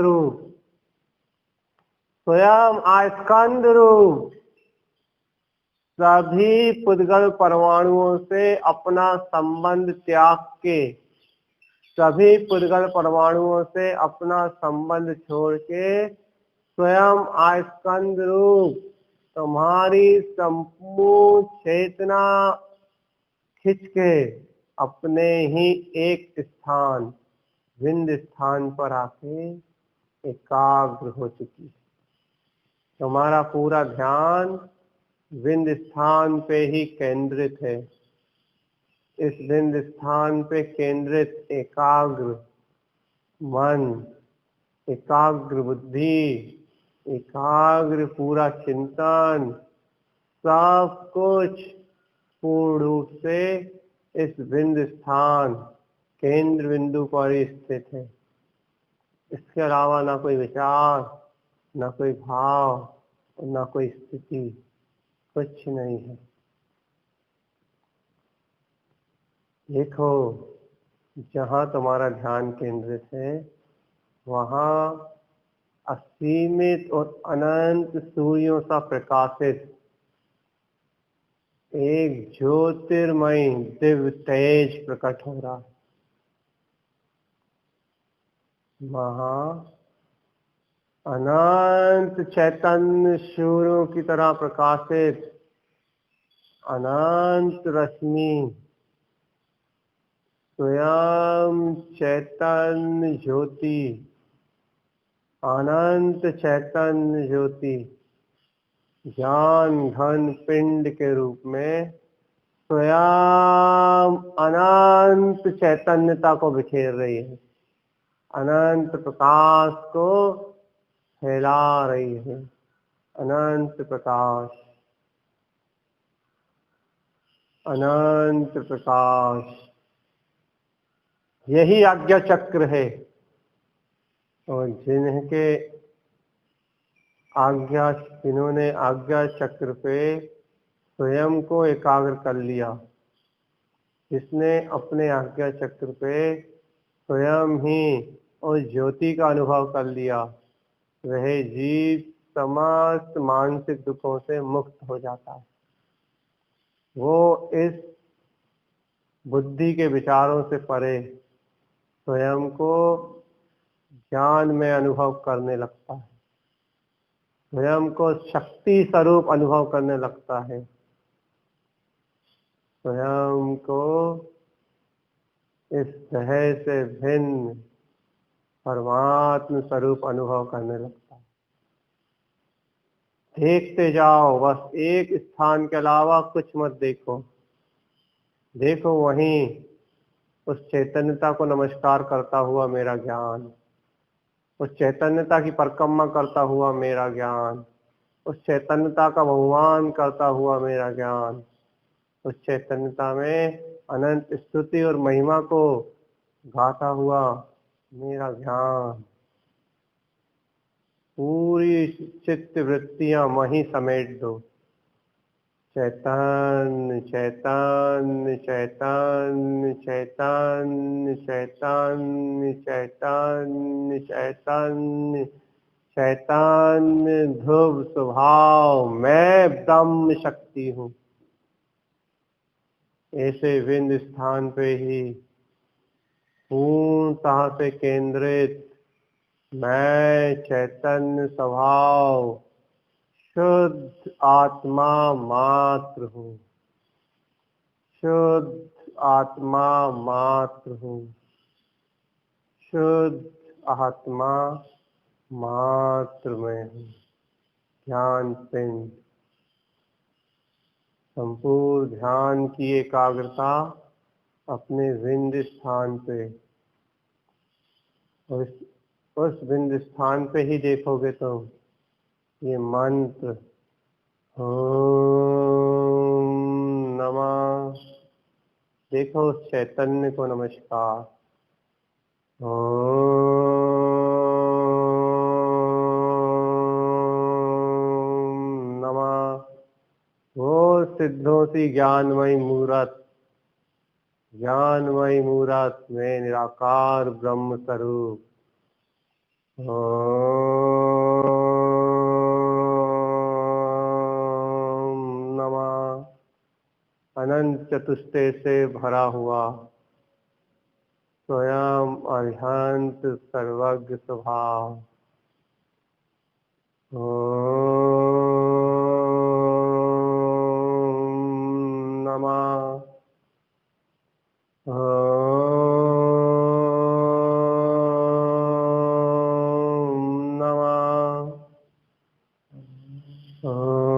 रूप सभी पुद्गल परमाणुओं से अपना संबंध त्याग के, सभी पुद्गल परमाणुओं से अपना संबंध छोड़ के स्वयं आस्कंद रूप तुम्हारी संपूर्ण चेतना खिंच के अपने ही एक स्थान विंद स्थान पर आके एकाग्र हो चुकी है। तुम्हारा पूरा ध्यान विंद स्थान पे ही केंद्रित है। इस विंद स्थान पे केंद्रित एकाग्र मन, एकाग्र बुद्धि, एकाग्र पूरा चिंतन सब कुछ पूर्ण रूप से इस बिंदु स्थान केंद्र बिंदु पर ही स्थित है। इसके अलावा ना कोई विचार, ना कोई भाव और ना कोई स्थिति, कुछ नहीं है। देखो, जहाँ तुम्हारा ध्यान केंद्रित है वहाँ असीमित और अनंत सूर्यों सा प्रकाशित एक ज्योतिर्मय दिव्य तेज प्रकट हो रहा है। वहाँ अनंत चैतन्य सूर्यों की तरह प्रकाशित अनंत रश्मि स्वयं चैतन्य ज्योति, अनंत चैतन्य ज्योति ज्ञान घन पिंड के रूप में स्वयं अनंत चैतन्यता को बिखेर रही है, अनंत प्रकाश को फैला रही है। अनंत प्रकाश, अनंत प्रकाश, यही आज्ञा चक्र है। और जिन्होंने आज्ञा चक्र पे स्वयं को एकाग्र कर लिया, जिसने अपने आज्ञा चक्र पे स्वयं ही उस ज्योति का अनुभव कर लिया, वह जीव समस्त मानसिक दुखों से मुक्त हो जाता है। वो इस बुद्धि के विचारों से परे स्वयं को ज्ञान में अनुभव करने लगता है, स्वयं को शक्ति स्वरूप अनुभव करने लगता है, स्वयं को इस देह से भिन्न परमात्म स्वरूप अनुभव करने लगता है। देखते जाओ, बस एक स्थान के अलावा कुछ मत देखो। देखो वहीं उस चैतन्यता को नमस्कार करता हुआ मेरा ज्ञान, उस चैतन्यता की परिक्रमा करता हुआ मेरा ज्ञान, उस चैतन्यता का बहुमान करता हुआ मेरा ज्ञान, उस चैतन्यता में अनंत स्तुति और महिमा को गाता हुआ मेरा ज्ञान। पूरी चित्त वृत्तियां वहीं समेट दो। चैतन्य चैतन्य चैतन्य चैतन्य चैतन्य चैतन्य चैतन्य चैतन्य ध्रुव स्वभाव, मैं ब्रह्म शक्ति हूँ। ऐसे बिंद स्थान पे ही पूर्णतः से केंद्रित मैं चैतन्य स्वभाव शुद्ध आत्मा मात्र हूँ, शुद्ध आत्मा मात्र हूँ, शुद्ध आत्मा मात्र में हूँ। ध्यान पिंड, संपूर्ण ध्यान की एकाग्रता अपने बिंद स्थान पे, उस बिंद स्थान पे ही देखोगे तो ये मंत्र ओम नमः, देखो उस चैतन्य को नमस्कार। ओम नमः, वो सिद्धों सी ज्ञानमयी मूरत, ज्ञानमयी मूरत में निराकार ब्रह्म स्वरूप। ओम नमः, अनंत चतुष्टय से भरा हुआ स्वयं अरिहंत सर्वज्ञ स्वभाव। ओम नमः, ओम नमः, ओम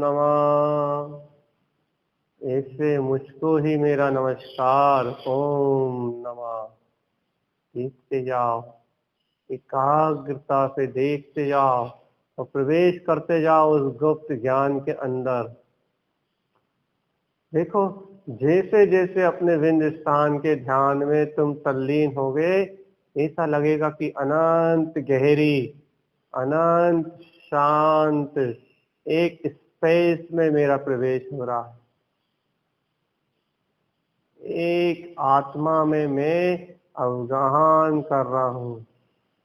नमः। ऐसे मुझको ही मेरा नमस्कार। ओम नमः। देखते जाओ, एकाग्रता से देखते जाओ और प्रवेश करते जाओ उस गुप्त ज्ञान के अंदर। देखो, जैसे जैसे अपने बिंद स्थान के ध्यान में तुम तल्लीन होगे, ऐसा लगेगा कि अनंत गहरी, अनंत शांत एक स्पेस में मेरा प्रवेश हो रहा है। एक आत्मा में मैं अवगाहन कर रहा हूँ।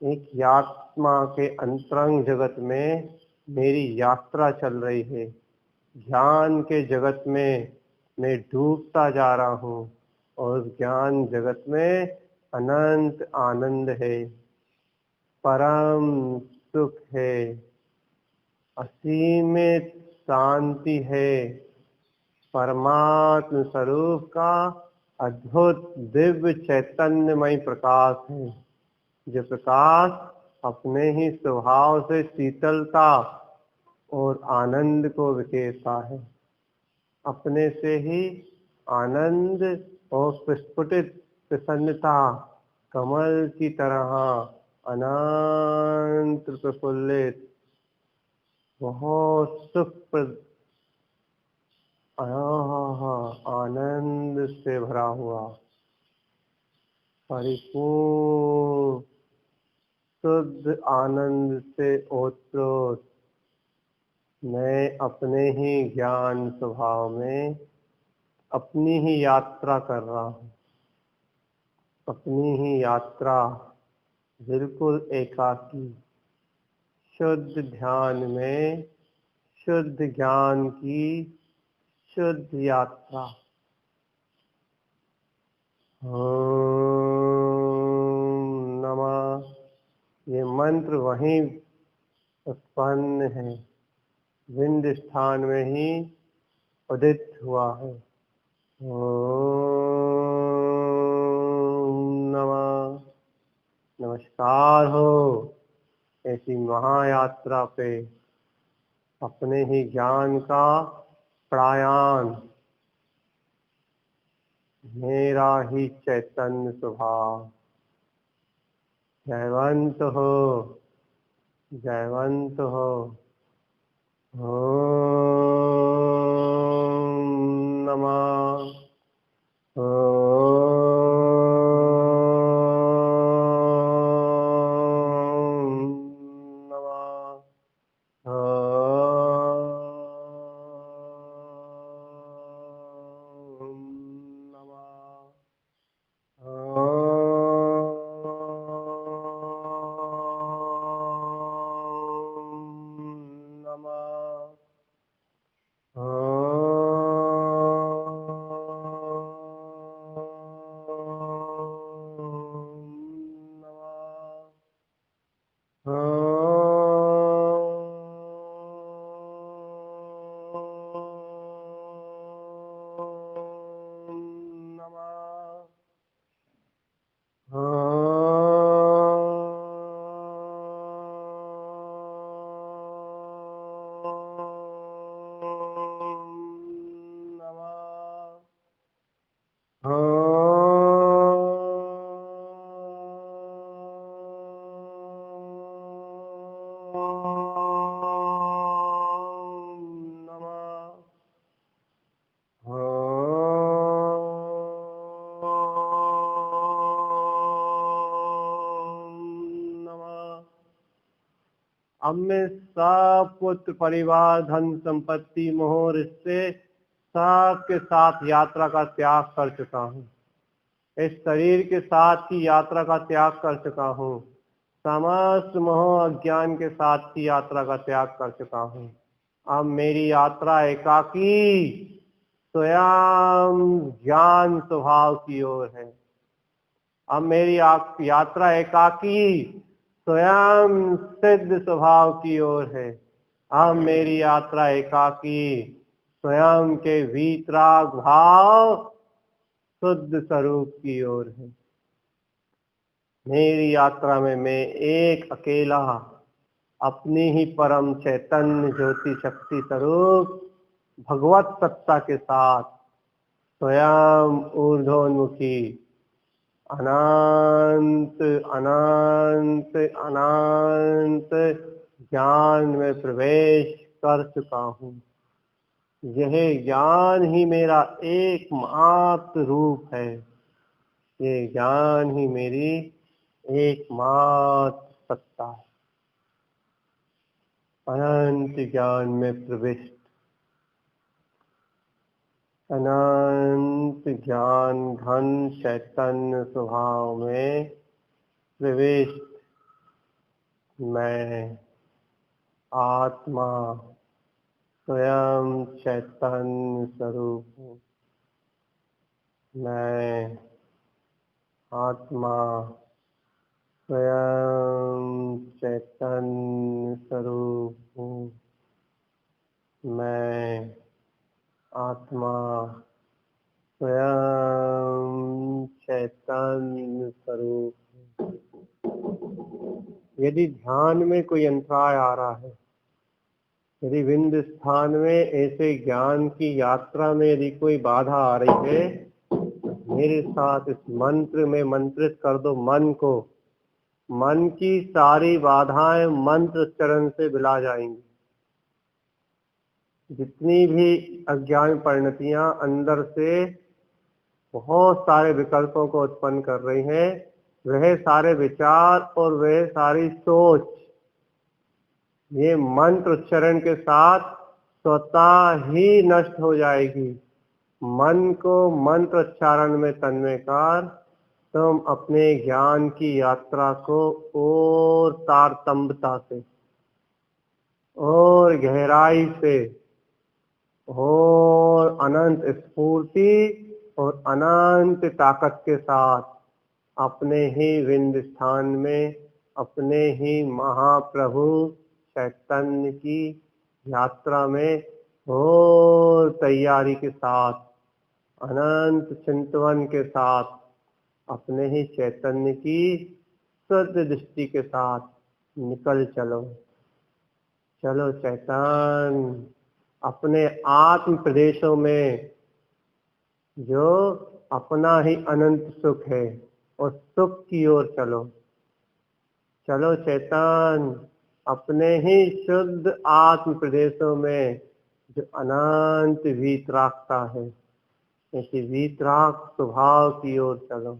एक आत्मा के अंतरंग जगत में मेरी यात्रा चल रही है। ज्ञान के जगत में मैं डूबता जा रहा हूँ और उस ज्ञान जगत में अनंत आनंद है, परम सुख है, असीमित शांति है, परमात्म स्वरूप का अद्भुत दिव्य चैतन्यमय प्रकाश है। जो प्रकाश अपने ही स्वभाव से शीतलता और आनंद को बिखेरता है, अपने से ही आनंद और प्रस्फुटित प्रसन्नता कमल की तरह अनंत प्रफुल्लित, बहुत सुखप्रद, आनंद से भरा हुआ, परिपूर्ण शुद्ध आनंद से ओतप्रोत मैं अपने ही ज्ञान स्वभाव में अपनी ही यात्रा कर रहा हूँ। अपनी ही यात्रा बिल्कुल एकाकी, शुद्ध ध्यान में, शुद्ध ज्ञान की शुद्ध यात्रा। ओम नमः। ये मंत्र वहीं उत्पन्न है, बिंद स्थान में ही उदित हुआ है। ओम नमः। नमस्कार हो ऐसी महायात्रा पे अपने ही ज्ञान का प्रयाण, मेरा ही चैतन्य स्वभाव। जयवंत हो, जयवंत हो। ओम नमः। ओम नमः। ओम नमः। अब मैं सब पुत्र परिवार धन संपत्ति मोह रिश्ते सब के साथ यात्रा का त्याग कर चुका हूँ। इस शरीर के साथ की यात्रा का त्याग कर चुका हूँ। समस्त मोह अज्ञान के साथ की यात्रा का त्याग कर चुका हूँ। अब मेरी यात्रा एकाकी स्वयं ज्ञान स्वभाव की ओर है। अब मेरी यात्रा एकाकी स्वयं सिद्ध स्वभाव की ओर है। अब मेरी यात्रा एकाकी स्वयं के वीतराग भाव शुद्ध स्वरूप की ओर है। मेरी यात्रा में मैं एक अकेला अपनी ही परम चैतन्य ज्योति शक्ति स्वरूप भगवत सत्ता के साथ स्वयं ऊर्ध्वोन्मुखी अनंत अनंत अनंत ज्ञान में प्रवेश कर चुका हूँ। यह ज्ञान ही मेरा एकमात्र रूप है। ये ज्ञान ही मेरी एकमात्र सत्ता है। अनंत ज्ञान में प्रविष्ट, अनंत ज्ञान घन चैतन्य स्वभाव में प्रविष्ट मैं आत्मा स्वयं चैतन्य स्वरूप हूँ। मैं आत्मा स्वयं चैतन्य स्वरूप हूँ। मैं आत्मा स्वयं चैतन्य स्वरूप हूँ। यदि ध्यान में कोई अंतराय आ रहा है, यदि बिंद स्थान में ऐसे ज्ञान की यात्रा में यदि कोई बाधा आ रही है, मेरे साथ इस मंत्र में मंत्रित कर दो मन को। मन की सारी बाधाएं मंत्र उच्चारण से विला जाएंगी। जितनी भी अज्ञान परिणतियां अंदर से बहुत सारे विकल्पों को उत्पन्न कर रही हैं, वह सारे विचार और वह सारी सोच ये मंत्र उच्चारण के साथ स्वतः ही नष्ट हो जाएगी। मन को मंत्र उच्चारण में तन्मय कर तुम अपने ज्ञान की यात्रा को और तारतम्यता से और गहराई से और अनंत स्फूर्ति और अनंत ताकत के साथ अपने ही विंद स्थान में अपने ही महाप्रभु चैतन्य की यात्रा में और तैयारी के साथ अनंत चिंतवन के साथ अपने ही चैतन्य की शुद्ध दृष्टि के साथ निकल चलो। चलो चैतन्य अपने आत्म प्रदेशों में जो अपना ही अनंत सुख है और सुख की ओर चलो। चलो चैतन्य अपने ही शुद्ध आत्म प्रदेशों में जो अनंत वीतरागता है, ऐसी वीतराग स्वभाव की ओर चलो।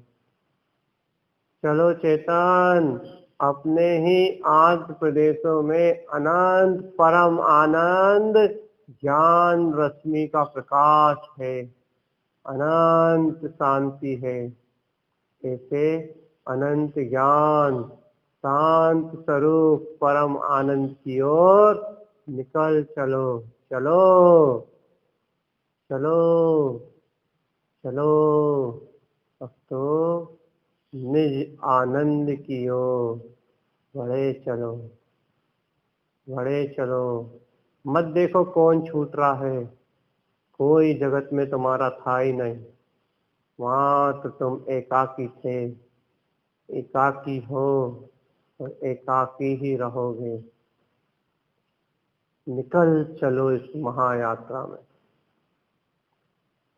चलो चैतन्य अपने ही आत्म प्रदेशों में अनंत परम आनंद ज्ञान रश्मि का प्रकाश है, अनंत शांति है। ऐसे अनंत ज्ञान शांत स्वरूप परम आनंद की ओर निकल चलो। चलो चलो चलो। अब तो निज आनंद की ओर बढ़े चलो, बढ़े चलो। मत देखो कौन छूट रहा है, कोई जगत में तुम्हारा था ही नहीं। वहां तो तुम एकाकी थे, एकाकी हो और एकाकी ही रहोगे। निकल चलो इस महायात्रा में।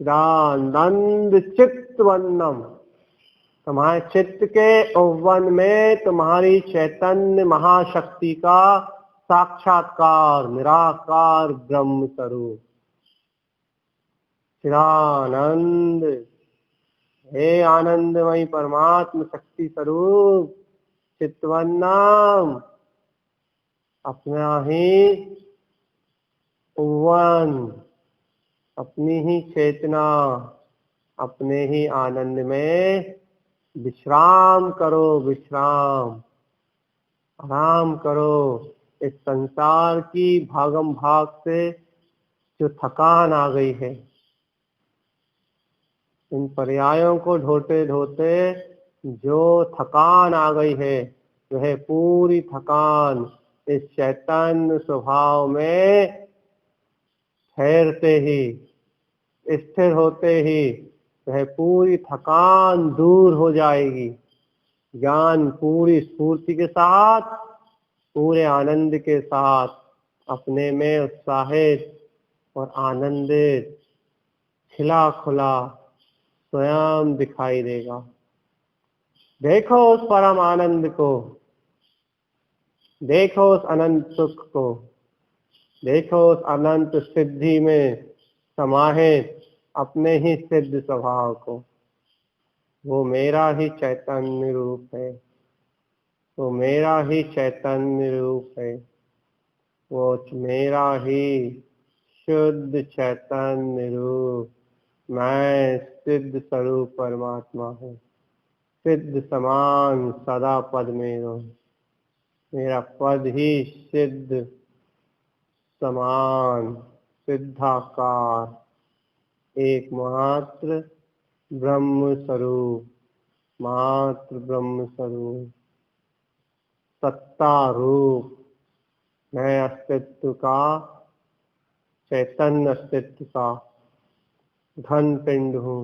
चिदानंद चित्तवन्नम, तुम्हारे चित्त के औवन में तुम्हारी चैतन्य महाशक्ति का साक्षात्कार, निराकार ब्रह्म स्वरूप। चिदानंद, हे आनंदमयी परमात्म शक्ति स्वरूप चित्तवन्नम, अपना ही औवन, अपनी ही चेतना, अपने ही आनंद में विश्राम करो, विश्राम, आराम करो। इस संसार की भागम भाग से जो थकान आ गई है, इन पर्यायों को ढोते ढोते जो थकान आ गई है, वह पूरी थकान इस चैतन्य स्वभाव में ठहरते ही, स्थिर होते ही वह पूरी थकान दूर हो जाएगी। ज्ञान पूरी स्फूर्ति के साथ, पूरे आनंद के साथ, अपने में उत्साहित और आनंदित, खिला खुला स्वयं दिखाई देगा। देखो उस परम आनंद को, देखो उस अनंत सुख को, देखो उस अनंत सिद्धि में समाहित अपने ही सिद्ध स्वभाव को। वो मेरा ही चैतन्य रूप है, वो मेरा ही चैतन्य रूप है, वो मेरा ही शुद्ध चैतन्य रूप। मैं सिद्ध स्वरूप परमात्मा हूँ, सिद्ध समान सदा पद में रहूं। मेरा पद ही सिद्ध समान सिद्धाकार एकमात्र ब्रह्म स्वरूप, मात्र ब्रह्म स्वरूप, सत्ता रूप, मैं अस्तित्व का, चैतन्य अस्तित्व का घन पिंड हूँ।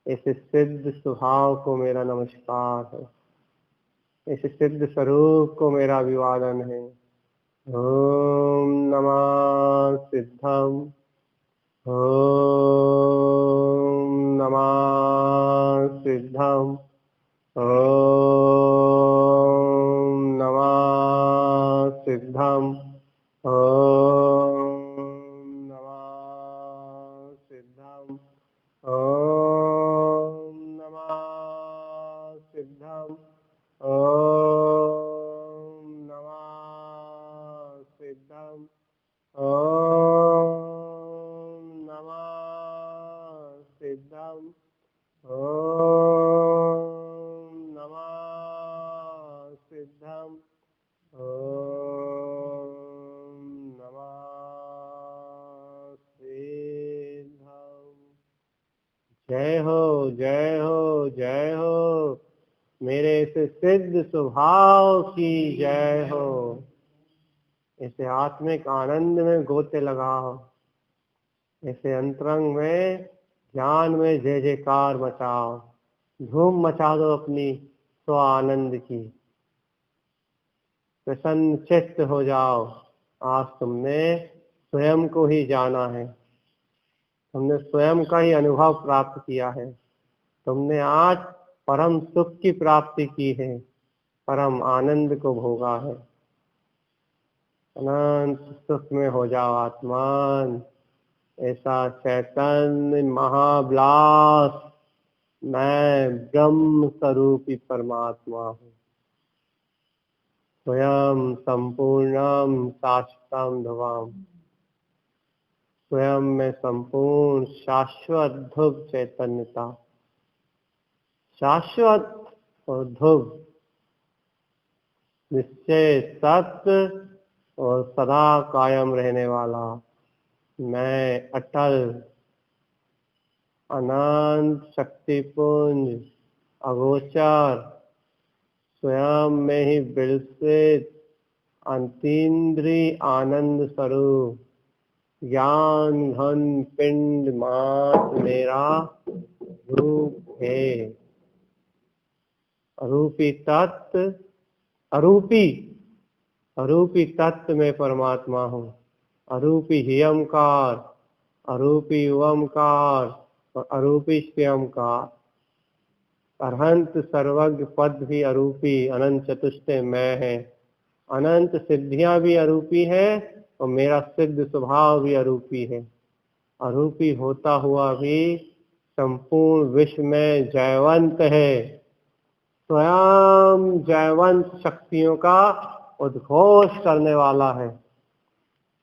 इस सिद्ध स्वभाव को मेरा नमस्कार है, इस सिद्ध स्वरूप को मेरा अभिवादन है। ओम नमः सिद्धम, ओम नमः सिद्धम, ओम नमः सिद्धम, ओम नमः सिद्धम, ओम नमः सिद्धम, ओम नमः सिद्धम, ओम नमः सिद्धम, ओम नमः सिद्धम, ओम नमः सिद्धम। जय हो, जय हो, जय हो, मेरे इस सिद्ध स्वभाव की जय हो। इसे आत्मिक आनंद में गोते लगाओ, इसे अंतरंग में ज्ञान में जय जयकार मचाओ, धूम मचा दो अपनी स्व आनंद की। प्रसन्न चित्त हो जाओ। आज तुमने स्वयं को ही जाना है, तुमने स्वयं का ही अनुभव प्राप्त किया है। तुमने आज परम सुख की प्राप्ति की है, परम आनंद को भोगा है। अनंत सुख में हो जाओ आत्मान। ऐसा चैतन्य महाविलास, मैं ब्रह्म स्वरूपी परमात्मा हूँ, स्वयं संपूर्णम शाश्वतम ध्रुवम। स्वयं में संपूर्ण शाश्वत ध्रुव चैतन्यता, शाश्वत और ध्रुव, निश्चय सत्य और सदा कायम रहने वाला मैं अटल अनंत शक्तिपुंज अगोचर स्वयं में ही विलसित अंतीन्द्रिय आनंद स्वरूप ज्ञान घन पिंड मात्र मेरा रूप है। अरूपी तत्व, अरूपी तत्व में परमात्मा हूँ। अरूपी हियमकार, अरूपी ओमकार और अरूपी स्वयंकार। अरहंत सर्वज्ञ पद भी अरूपी अनंत चतुष्टय मैं है। अनंत सिद्धियां भी अरूपी है और मेरा सिद्ध स्वभाव भी अरूपी है। अरूपी होता हुआ भी संपूर्ण विश्व में जयवंत है। स्वयं जयवंत शक्तियों का उद्घोष करने वाला है।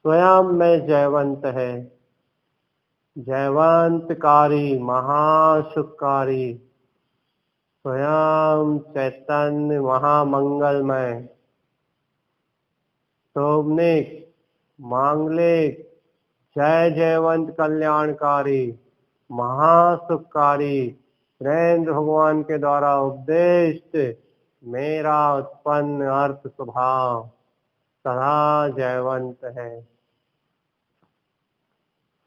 स्वयं में जयवंत है, जयवंतकारी महासुखकारी, स्वयं चैतन्य महामंगलमय, शोभनिक मांगलिक जय जयवंत कल्याणकारी महासुखकारी, नरेंद्र भगवान के द्वारा उपदेशित मेरा उत्पन्न अर्थ स्वभाव सदा जयवंत है,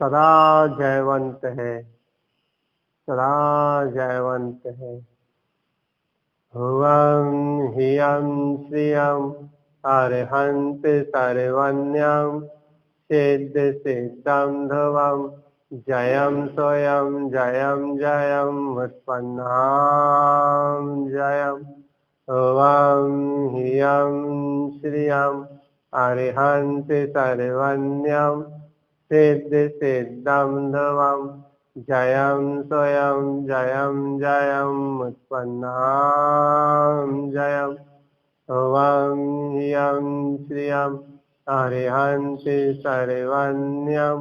सदा जयवंत है, सदा जयवंत है। हुवं हियं श्रियं अरहंत सर्वज्ञं सिद्ध सिद्धं ध्रुवं जयं स्वयं जयं जयं उत्पन्नां जयं। हुवं हियं श्रियं अरहंत सर्वज्ञं सिद्ध सिद्धं ध्रुवं जयं स्वयं जयं जयं उत्पन्नां जयं। हुवं हियं श्रियं अरहंत सर्वज्ञं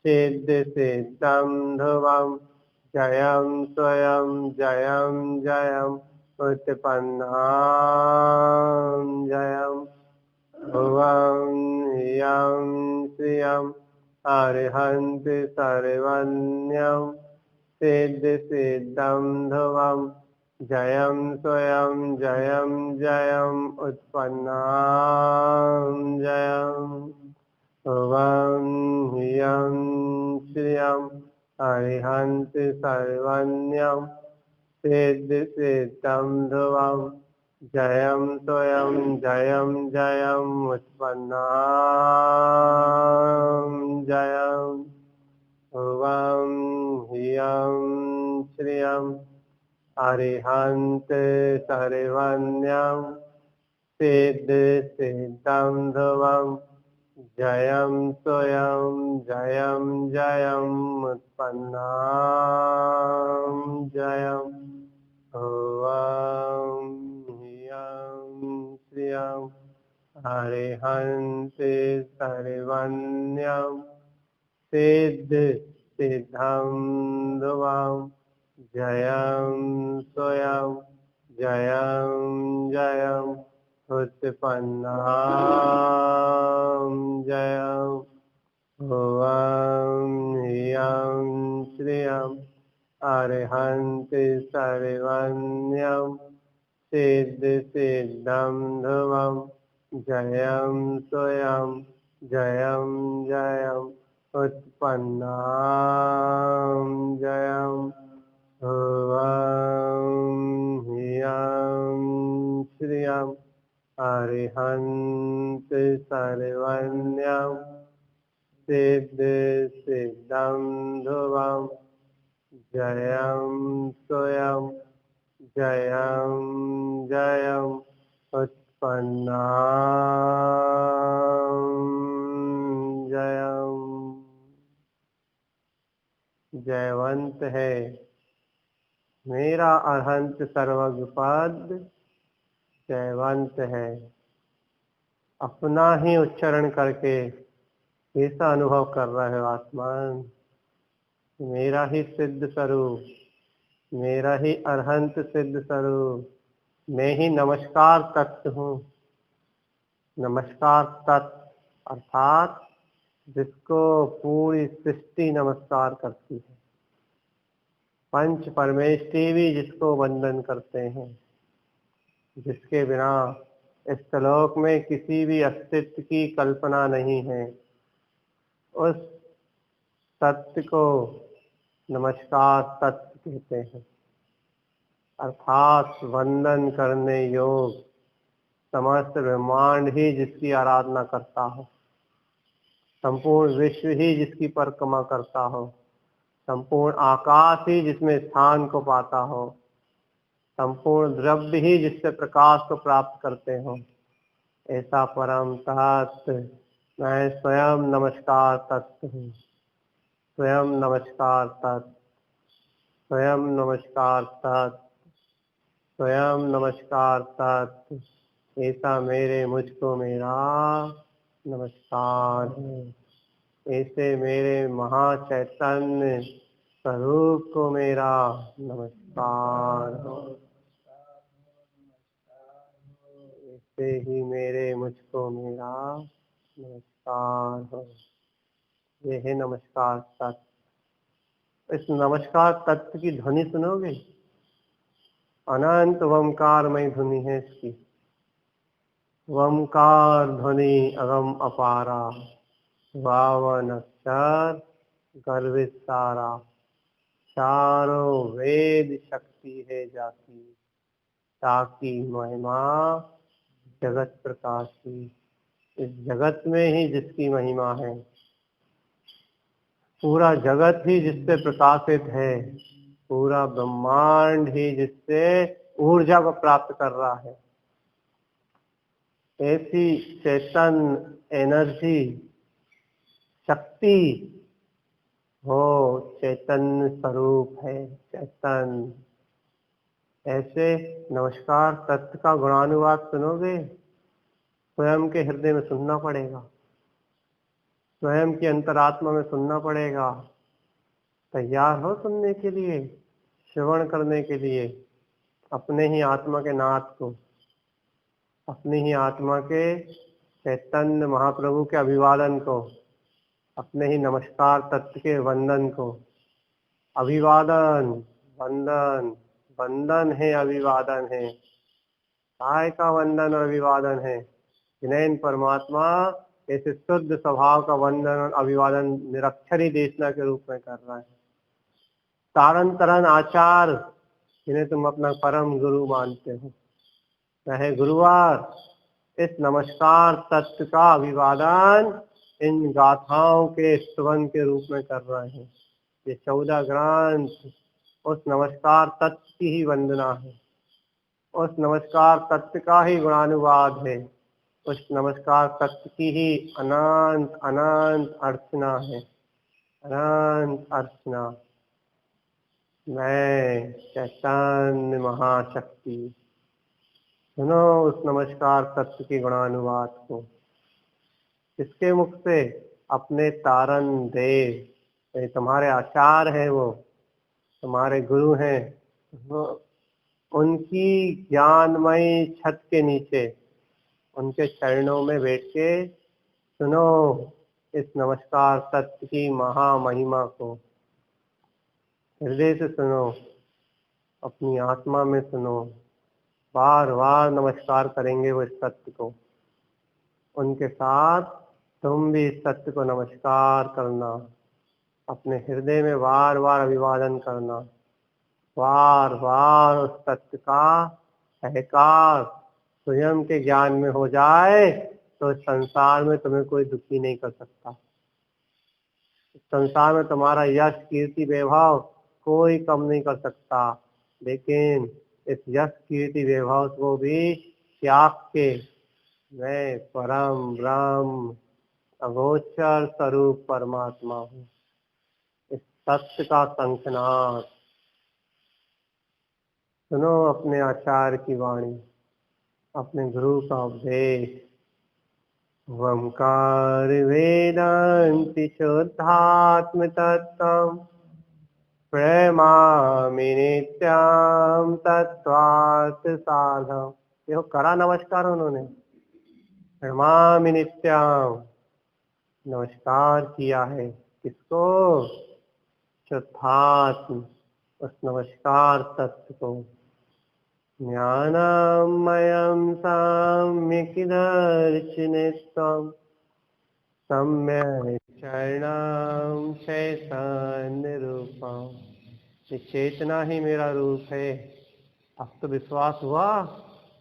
सिद्ध सिद्धं ध्रुवं जयं स्वयं जयं जयं उत्पन्नां जयं। हुवं हियं श्रियं अरहंत सर्वज्ञं सिद्ध सिद्धं ध्रुवं जयं स्वयं जयं जयं उत्पन्नां जयं। हुवं हियं श्रियं अरहंत सर्वज्ञं सिद्ध सिद्धं ध्रुवं जयं स्वयं जयं जयं उत्पन्नां जयं। हुवं हियं श्रियं अरहंत सर्वज्ञं सिद्ध सिद्धं ध्रुवं जयं स्वयं जयं जयं उत्पन्नां जयं। हुवं हियं श्रियं अरहंत सर्वज्ञं सिद्ध सिद्धं ध्रुवं जयं स्वयं जयं जयं उत्पन्नां जयं। हुवं हियं श्रियं अरहंत सर्वज्ञं सिद्ध सिद्धं ध्रुवं जयं स्वयं जयं जयं उत्पन्नां जयं। हुवं हियं श्रियं अरहंत सर्वज्ञं सिद्ध सिद्धं ध्रुवं जयं स्वयं जयं जयं उत्पन्नां जयं। जयवंत है मेरा अरहंत सर्वज्ञ पद, जयवंत है। अपना ही उच्चारण करके ऐसा अनुभव कर रहे हो आत्मान, मेरा ही सिद्ध स्वरूप, मेरा ही अरहंत सिद्ध स्वरूप, मैं ही नमस्कार तत्व हूँ। नमस्कार तत्व अर्थात जिसको पूरी सृष्टि नमस्कार करती है, पंच परमेष्ठी भी जिसको वंदन करते हैं, जिसके बिना इस श्लोक में किसी भी अस्तित्व की कल्पना नहीं है, उस सत्य को नमस्कार तत्व कहते हैं। अर्थात वंदन करने योग समस्त ब्रह्मांड ही जिसकी आराधना करता हो, संपूर्ण विश्व ही जिसकी परिक्रमा करता हो, संपूर्ण आकाश ही जिसमें स्थान को पाता हो, संपूर्ण द्रव्य ही जिससे प्रकाश को प्राप्त करते हो, ऐसा परम तत्व मैं स्वयं नमस्कार तत्व हूँ। स्वयं नमस्कार तत्व, स्वयं नमस्कार तत्व, स्वयं नमस्कार तत्व, ऐसा मेरे मुझको मेरा नमस्कार है। ऐसे मेरे महाचैतन्य स्वरूप को मेरा नमस्कार हो। ऐसे ही मेरे मुझको मेरा नमस्कार हो। ये है नमस्कार तत्व। इस नमस्कार तत्व की ध्वनि सुनोगे? अनंत ओंकारमय ध्वनि है इसकी। ओंकार ध्वनि अगम अपारा, वावन अक्षर गर्वित सारा, चारों वेद शक्ति है जाती, ताकि महिमा जगत प्रकाशी। इस जगत में ही जिसकी महिमा है, पूरा जगत ही जिससे प्रकाशित है, पूरा ब्रह्मांड ही जिससे ऊर्जा को प्राप्त कर रहा है, ऐसी चैतन्य एनर्जी शक्ति हो चैतन्य स्वरूप है चैतन्य। ऐसे नमस्कार तत्व का गुणानुवाद सुनोगे? स्वयं के हृदय में सुनना पड़ेगा, स्वयं की अंतरात्मा में सुनना पड़ेगा। तैयार हो सुनने के लिए, श्रवण करने के लिए? अपने ही आत्मा के नाथ को, अपनी ही आत्मा के चैतन्य महाप्रभु के अभिवादन को, अपने ही नमस्कार तत्व के वंदन को। अभिवादन वंदन, वंदन है अभिवादन है। काय का वंदन और अभिवादन है? जिनैन परमात्मा ऐसे शुद्ध स्वभाव का वंदन और अभिवादन निरक्षरी देशना के रूप में कर रहा है। तारण तरण आचार जिन्हें तुम अपना परम गुरु मानते हो, चाहे गुरुवार इस नमस्कार तत्व का अभिवादन इन गाथाओं के स्तवन के रूप में कर रहे हैं। ये 14 ग्रंथ उस नमस्कार तत्व की ही वंदना है, उस नमस्कार तत्व का ही गुणानुवाद है, उस नमस्कार तत्व की ही अनंत अनंत अर्चना है, अनंत अर्चना। मैं चैतन्य महाशक्ति। सुनो उस नमस्कार तत्व के गुणानुवाद को। किसके मुख से? अपने तारण देव, ये तुम्हारे आचार्य हैं, वो तुम्हारे गुरु हैं, वो उनकी ज्ञानमयी छत के नीचे उनके चरणों में बैठ के सुनो इस नमस्कार तत्व की महामहिमा को। हृदय से सुनो, अपनी आत्मा में सुनो। बार बार नमस्कार करेंगे वो इस सत्य को। उनके साथ तुम भी इस सत्य को नमस्कार करना, अपने हृदय में बार बार अभिवादन करना, बार बार उस सत्य का सहकार स्वयं के ज्ञान में हो जाए तो इस संसार में तुम्हें कोई दुखी नहीं कर सकता। इस संसार में तुम्हारा यश कीर्ति वैभव कोई कम नहीं कर सकता, लेकिन इस यश कीर्ति वैभव को भी त्याग के मैं परम ब्रह्म अगोचर स्वरूप परमात्मा हूँ, इस सत्य का शंखनाद। सुनो अपने आचार्य की वाणी, अपने गुरु का उपदेश। ओंकार वेदांति शुद्धात्म तत्वम् प्रेमामि नित्यं तत्त्वार्थ साधम्। देखो करा नमस्कार उन्होंने, प्रेमामि नित्यं नमस्कार किया है। किसको? शुद्धात्म, उस नमस्कार तत्व को। ज्ञानमयं सम्यक् दर्शनित्वं सम्यक् चरणं चैतन्य रूपं। ये चेतना ही मेरा रूप है। अब तो विश्वास हुआ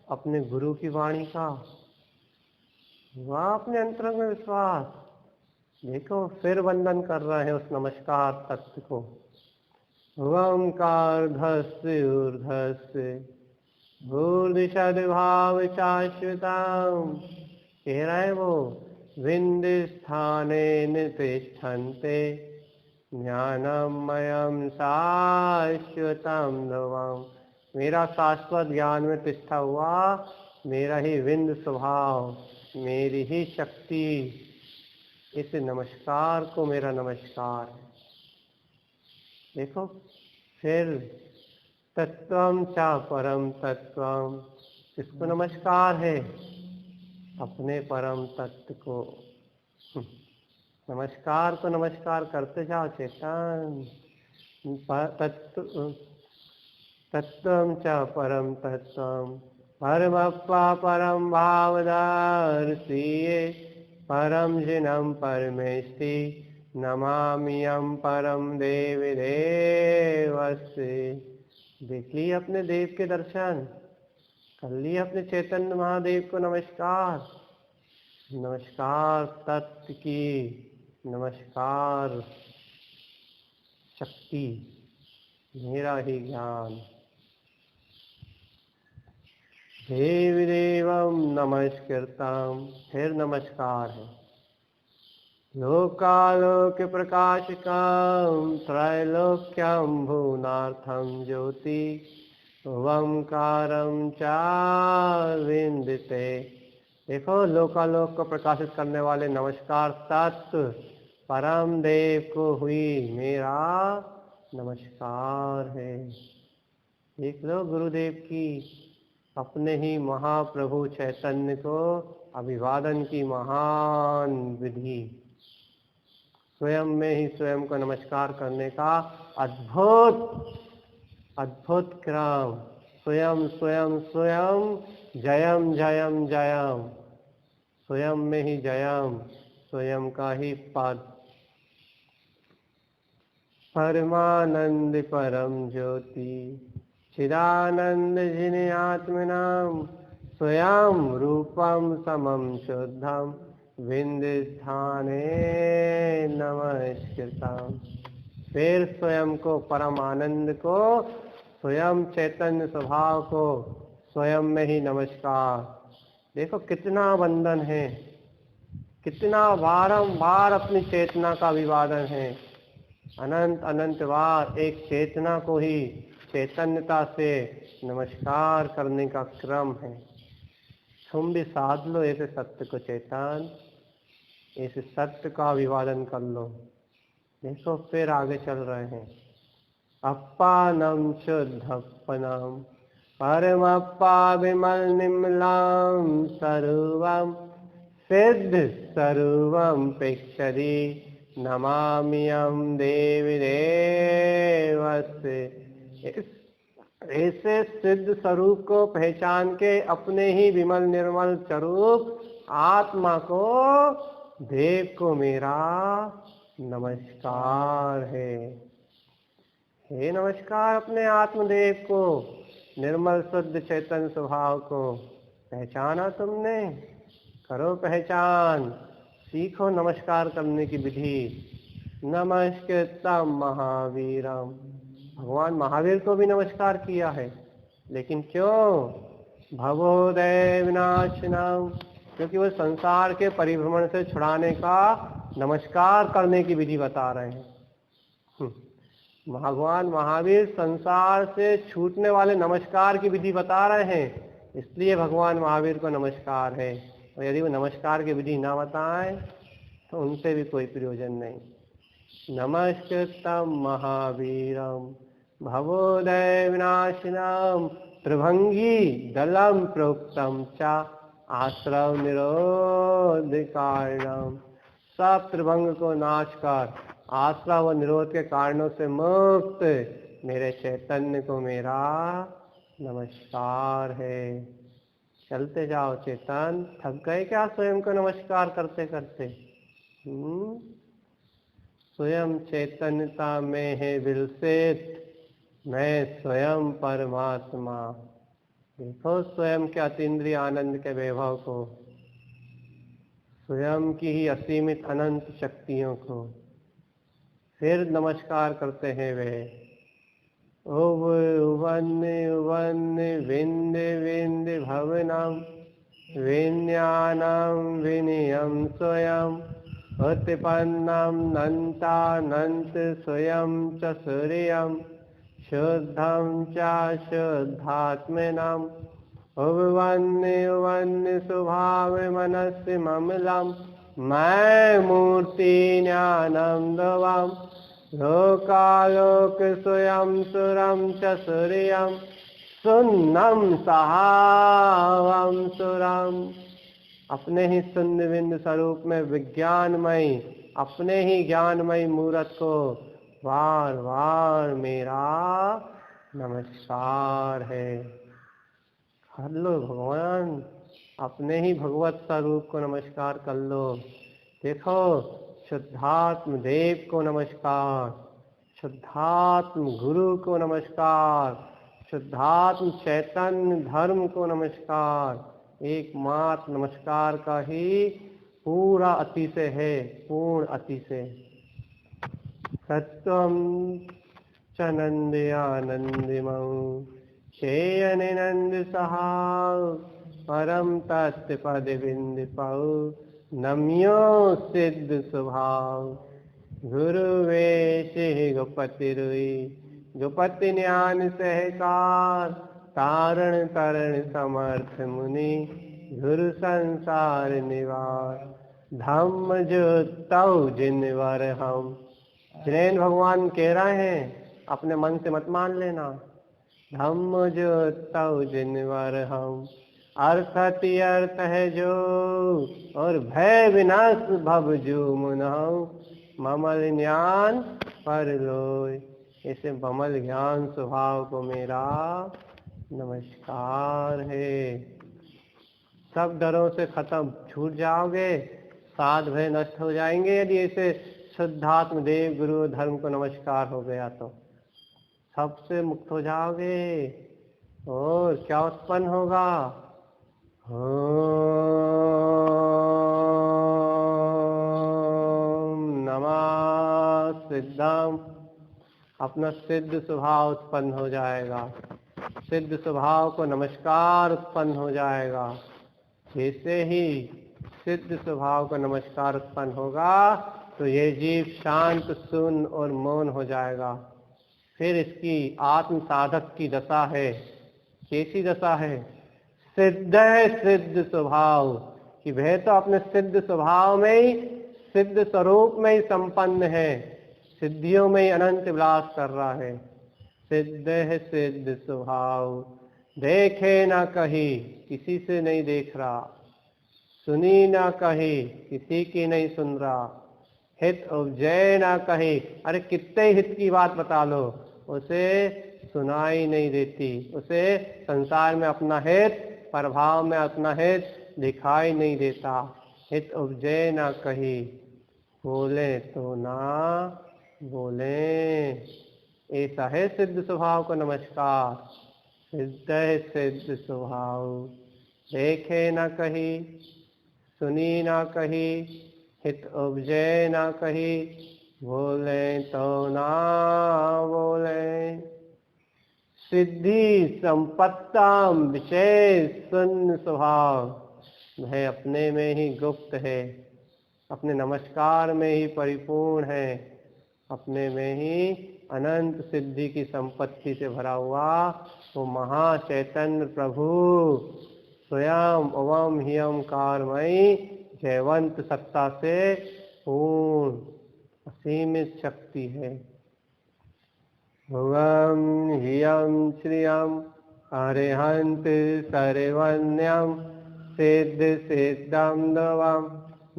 अपने गुरु की वाणी का, हुआ अपने अंतरंग में विश्वास। देखो फिर वंदन कर रहे हैं उस नमस्कार तत्व को। ओंकारधस्य ऊर्ध्वस्य भूर्दिशद्भाव शाश्वतम्, कह रहे हैं वो, विंध्यस्थाने नितिष्ठन्ते ज्ञानमयं शाश्वतं ध्रुवम्। मेरा शाश्वत ज्ञान में तिष्ठा हुआ, मेरा ही विंध्य स्वभाव, मेरी ही शक्ति, इस नमस्कार को मेरा नमस्कार है। देखो फिर तत्वम चा परम तत्वम, किसको नमस्कार है? अपने परम तत्व को। नमस्कार को नमस्कार करते जाओ चेतन। तत्वम च परम तत्वम परमप्पा परम भावदर्शिये परम जिनम परमेष्टि नमामियम परम देवी देवस्य। देख लिए अपने देव के दर्शन, कर लिए अपने चैतन्य महादेव को नमस्कार। नमस्कार तत्व की, नमस्कार शक्ति, मेरा ही ज्ञान। देवी देवम नमस्कृतम, फिर नमस्कार है। लोकालोक प्रकाशकम त्रैलोक्यम भुवनार्थम ज्योति ओंकारम च विंदते। देखो लोकालोक को प्रकाशित करने वाले नमस्कार तत्व परम देव को हुई मेरा नमस्कार है। देख लो गुरुदेव की अपने ही महाप्रभु चैतन्य को अभिवादन की महान विधि, स्वयं में ही स्वयं को नमस्कार करने का अद्भुत अद्भुत क्रम। स्वयं स्वयं स्वयं जयम जयम जयम, स्वयं में ही जयम, स्वयं का ही पद। परमानंद परम ज्योति चिदानंद जिने आत्मनाम स्वयं रूपम समम शुद्धम विंध्यस्थाने नमस्कृतम। फिर स्वयं को, परम आनंद को, स्वयं चैतन्य स्वभाव को, स्वयं में ही नमस्कार। देखो कितना वंदन है, कितना बारंबार अपनी चेतना का अभिवादन है। अनंत अनंत बार एक चेतना को ही चैतन्यता से नमस्कार करने का क्रम है। तुम भी साध लो ऐसे सत्य को चेतन, ऐसे सत्य का अभिवादन कर लो। देखो फिर आगे चल रहे हैं। अप्पानम शुद्धप्पनम परमप्पा विमल निम्लाम सर्वम सिद्ध सर्वम पेक्षरी नमामियम देवी देवस्य। ऐसे सिद्ध स्वरूप को पहचान के अपने ही विमल निर्मल स्वरूप आत्मा को, देव को मेरा नमस्कार है। हे नमस्कार अपने आत्मदेव को, निर्मल शुद्ध चैतन्य स्वभाव को। पहचाना तुमने? करो पहचान, सीखो नमस्कार करने की विधि। नमस्कृतम महावीरम, भगवान महावीर को भी नमस्कार किया है, लेकिन क्यों? भवोदय विनाशनम, क्योंकि वो संसार के परिभ्रमण से छुड़ाने का नमस्कार करने की विधि बता रहे हैं। भगवान महावीर संसार से छूटने वाले नमस्कार की विधि बता रहे हैं, इसलिए भगवान महावीर को नमस्कार है। और यदि वो नमस्कार की विधि ना बताएं तो उनसे भी कोई प्रयोजन नहीं। नमस्कृतम महावीरम भवोदय विनाशिनम त्रिभंगी दलम प्रोक्तम च आश्रव निरोध कारणम। सब त्रिभंग को नाश कर आश्रव व निरोध के कारणों से मुक्त मेरे चैतन्य को मेरा नमस्कार है। चलते जाओ चेतन, थक गए क्या स्वयं को नमस्कार करते करते? स्वयं चैतन्यता में है विलसित मैं स्वयं परमात्मा। देखो स्वयं के अतीन्द्रिय आनंद के वैभव को। स्वयं की ही असीमित अनंत शक्तियों को। फिर नमस्कार करते हैं वे। उव उवन उवन विंद विंद भवनम विन्यानम विनियम स्वयं उत्पन्नम नन्तानन्त स्वयं च सूर्यं शुद्धं च शुद्धात्मनाम् उवन्य स्वभाव मनस्य ममलम मैं मूर्ति ज्ञानम दवाम लोकालोक स्वयं सुरम च सूर्यम सुन्नम सहावम सुरम। अपने ही शून्य बिंदु स्वरूप में विज्ञानमय अपने ही ज्ञानमय मूर्त को बार बार मेरा नमस्कार है। कर लो भगवान, अपने ही भगवत स्वरूप को नमस्कार कर लो। देखो, शुद्धात्म देव को नमस्कार, शुद्धात्म गुरु को नमस्कार, शुद्धात्म चैतन्य धर्म को नमस्कार। एकमात्र नमस्कार का ही पूरा अतिशय है, पूर्ण अतिशय। सत्वं च नंदयानंदिमं शेयनिनंद सहाव परम तत्पद बिंदपौ नम्यो सिद्ध स्वभाव गुरुवेश गोपति रुई गोपति ज्ञान सहकार तारण तरण समर्थ मुनि गुरु संसार निवार धम्म जो तव जिनवर हम। जैन भगवान कह रहे हैं, अपने मन से मत मान लेना। धम्म जो तव जिनवर हम अर्थति अर्थ है जो और भय विनाश भव जो मुनहु ममल ज्ञान पर लोय। ऐसे ममल ज्ञान स्वभाव को मेरा नमस्कार है। सब डरों से खत्म छूट जाओगे, साध भय नष्ट हो जाएंगे यदि ऐसे शुद्धात्म देव गुरु धर्म को नमस्कार हो गया तो सबसे मुक्त हो जाओगे। और क्या उत्पन्न होगा? ओम नमः सिद्धम। अपना सिद्ध स्वभाव उत्पन्न हो जाएगा, सिद्ध स्वभाव को नमस्कार उत्पन्न हो जाएगा। जैसे ही सिद्ध स्वभाव का नमस्कार उत्पन्न होगा तो ये जीव शांत शून्य और मौन हो जाएगा। फिर इसकी आत्म साधक की दशा है। कैसी दशा है? सिद्ध है सिद्ध स्वभाव कि वह तो अपने सिद्ध स्वभाव में ही सिद्ध स्वरूप में ही संपन्न है, सिद्धियों में ही अनंत विलास कर रहा है। सिद्ध है सिद्ध स्वभाव देखे ना कहीं किसी से नहीं देख रहा, सुनी ना कहीं किसी की नहीं सुन रहा, हित उपजय ना कहीं अरे कितने हित की बात बता लो उसे सुनाई नहीं देती, उसे संसार में अपना हित प्रभाव में अपना हित दिखाई नहीं देता। हित उपजय ना कहीं बोले तो ना बोले। ऐसा है सिद्ध स्वभाव को नमस्कार। सिद्ध है सिद्ध स्वभाव देखे ना कहीं सुनी ना कहीं हित उपजय ना कहीं बोले तो ना बोले। सिद्धि संपत्ताम विशेष शून्य स्वभाव वह अपने में ही गुप्त है, अपने नमस्कार में ही परिपूर्ण है, अपने में ही अनंत सिद्धि की संपत्ति से भरा हुआ वो महाचैतन्य प्रभु स्वयं ओम ह्यम कारमयी जयवंत सत्ता से पूर्ण असीमित शक्ति है। ओम ह्यम श्रियम अरिहंत सर्वन्यम सिद्ध सिद्धम दवम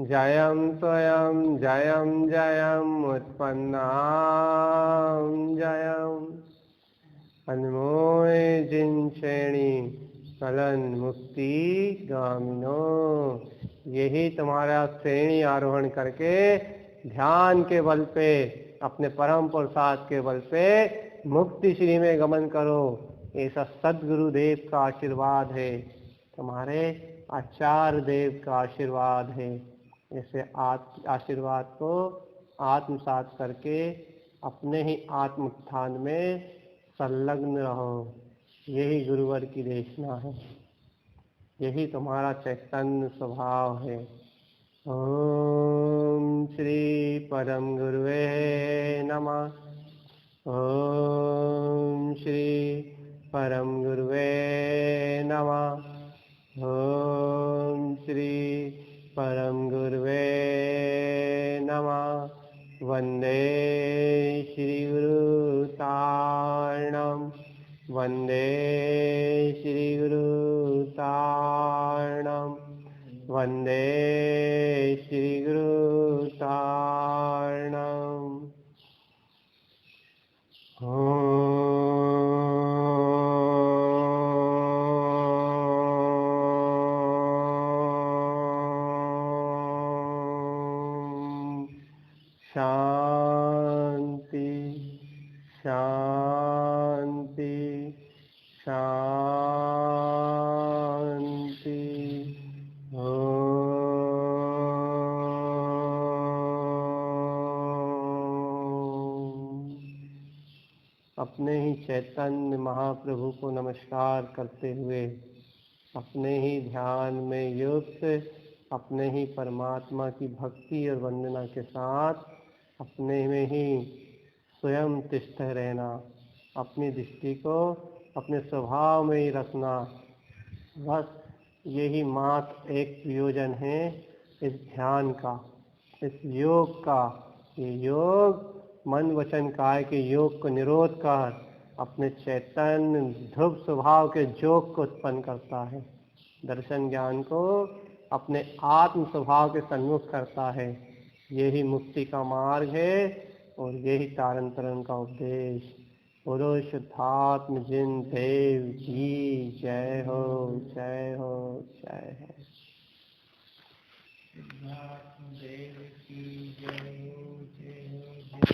जयम स्वयं जयम जयम उत्पन्नाम जयम। अनमोय जिन श्रेणी कलन मुक्ति गामिनो। यही तुम्हारा श्रेणी आरोहण करके ध्यान के बल पे अपने परम पुरुषार्थ के बल पे मुक्ति श्री में गमन करो। ऐसा सद्गुरुदेव का आशीर्वाद है, तुम्हारे आचार्य देव का आशीर्वाद है। ऐसे आशीर्वाद को आत्मसात करके अपने ही आत्म उत्थान में संलग्न रहो। यही गुरुवर की देशना है, यही तुम्हारा चैतन्य स्वभाव है। ओम श्री परम गुरुवे नमः। ओम श्री परम गुरुवे नमः। ओम श्री परम गुरुवे नमः। वंदे श्री गुरु तारणम, वंदे श्री गुरु तारणम, वंदे श्री गुरु तारणम। शांति शांति शांति। अपने ही चैतन्य महाप्रभु को नमस्कार करते हुए, अपने ही ध्यान में युक्त, अपने ही परमात्मा की भक्ति और वंदना के साथ अपने में ही स्वयं तिष्ठ रहना, अपनी दृष्टि को अपने स्वभाव में ही रखना। बस यही मात्र एक प्रयोजन है इस ध्यान का, इस योग का। ये योग मन वचन काय के योग को निरोध कर अपने चैतन्य ध्रुव स्वभाव के जोग को उत्पन्न करता है, दर्शन ज्ञान को अपने आत्म स्वभाव के सन्मुख करता है। यही मुक्ति का मार्ग है और यही तारण तरण का उपदेश। बोलो शुद्धात्म जिन देव की जय हो, जय हो, जय हो। शुद्धात्म देव की जय हो, जय हो, जय हो।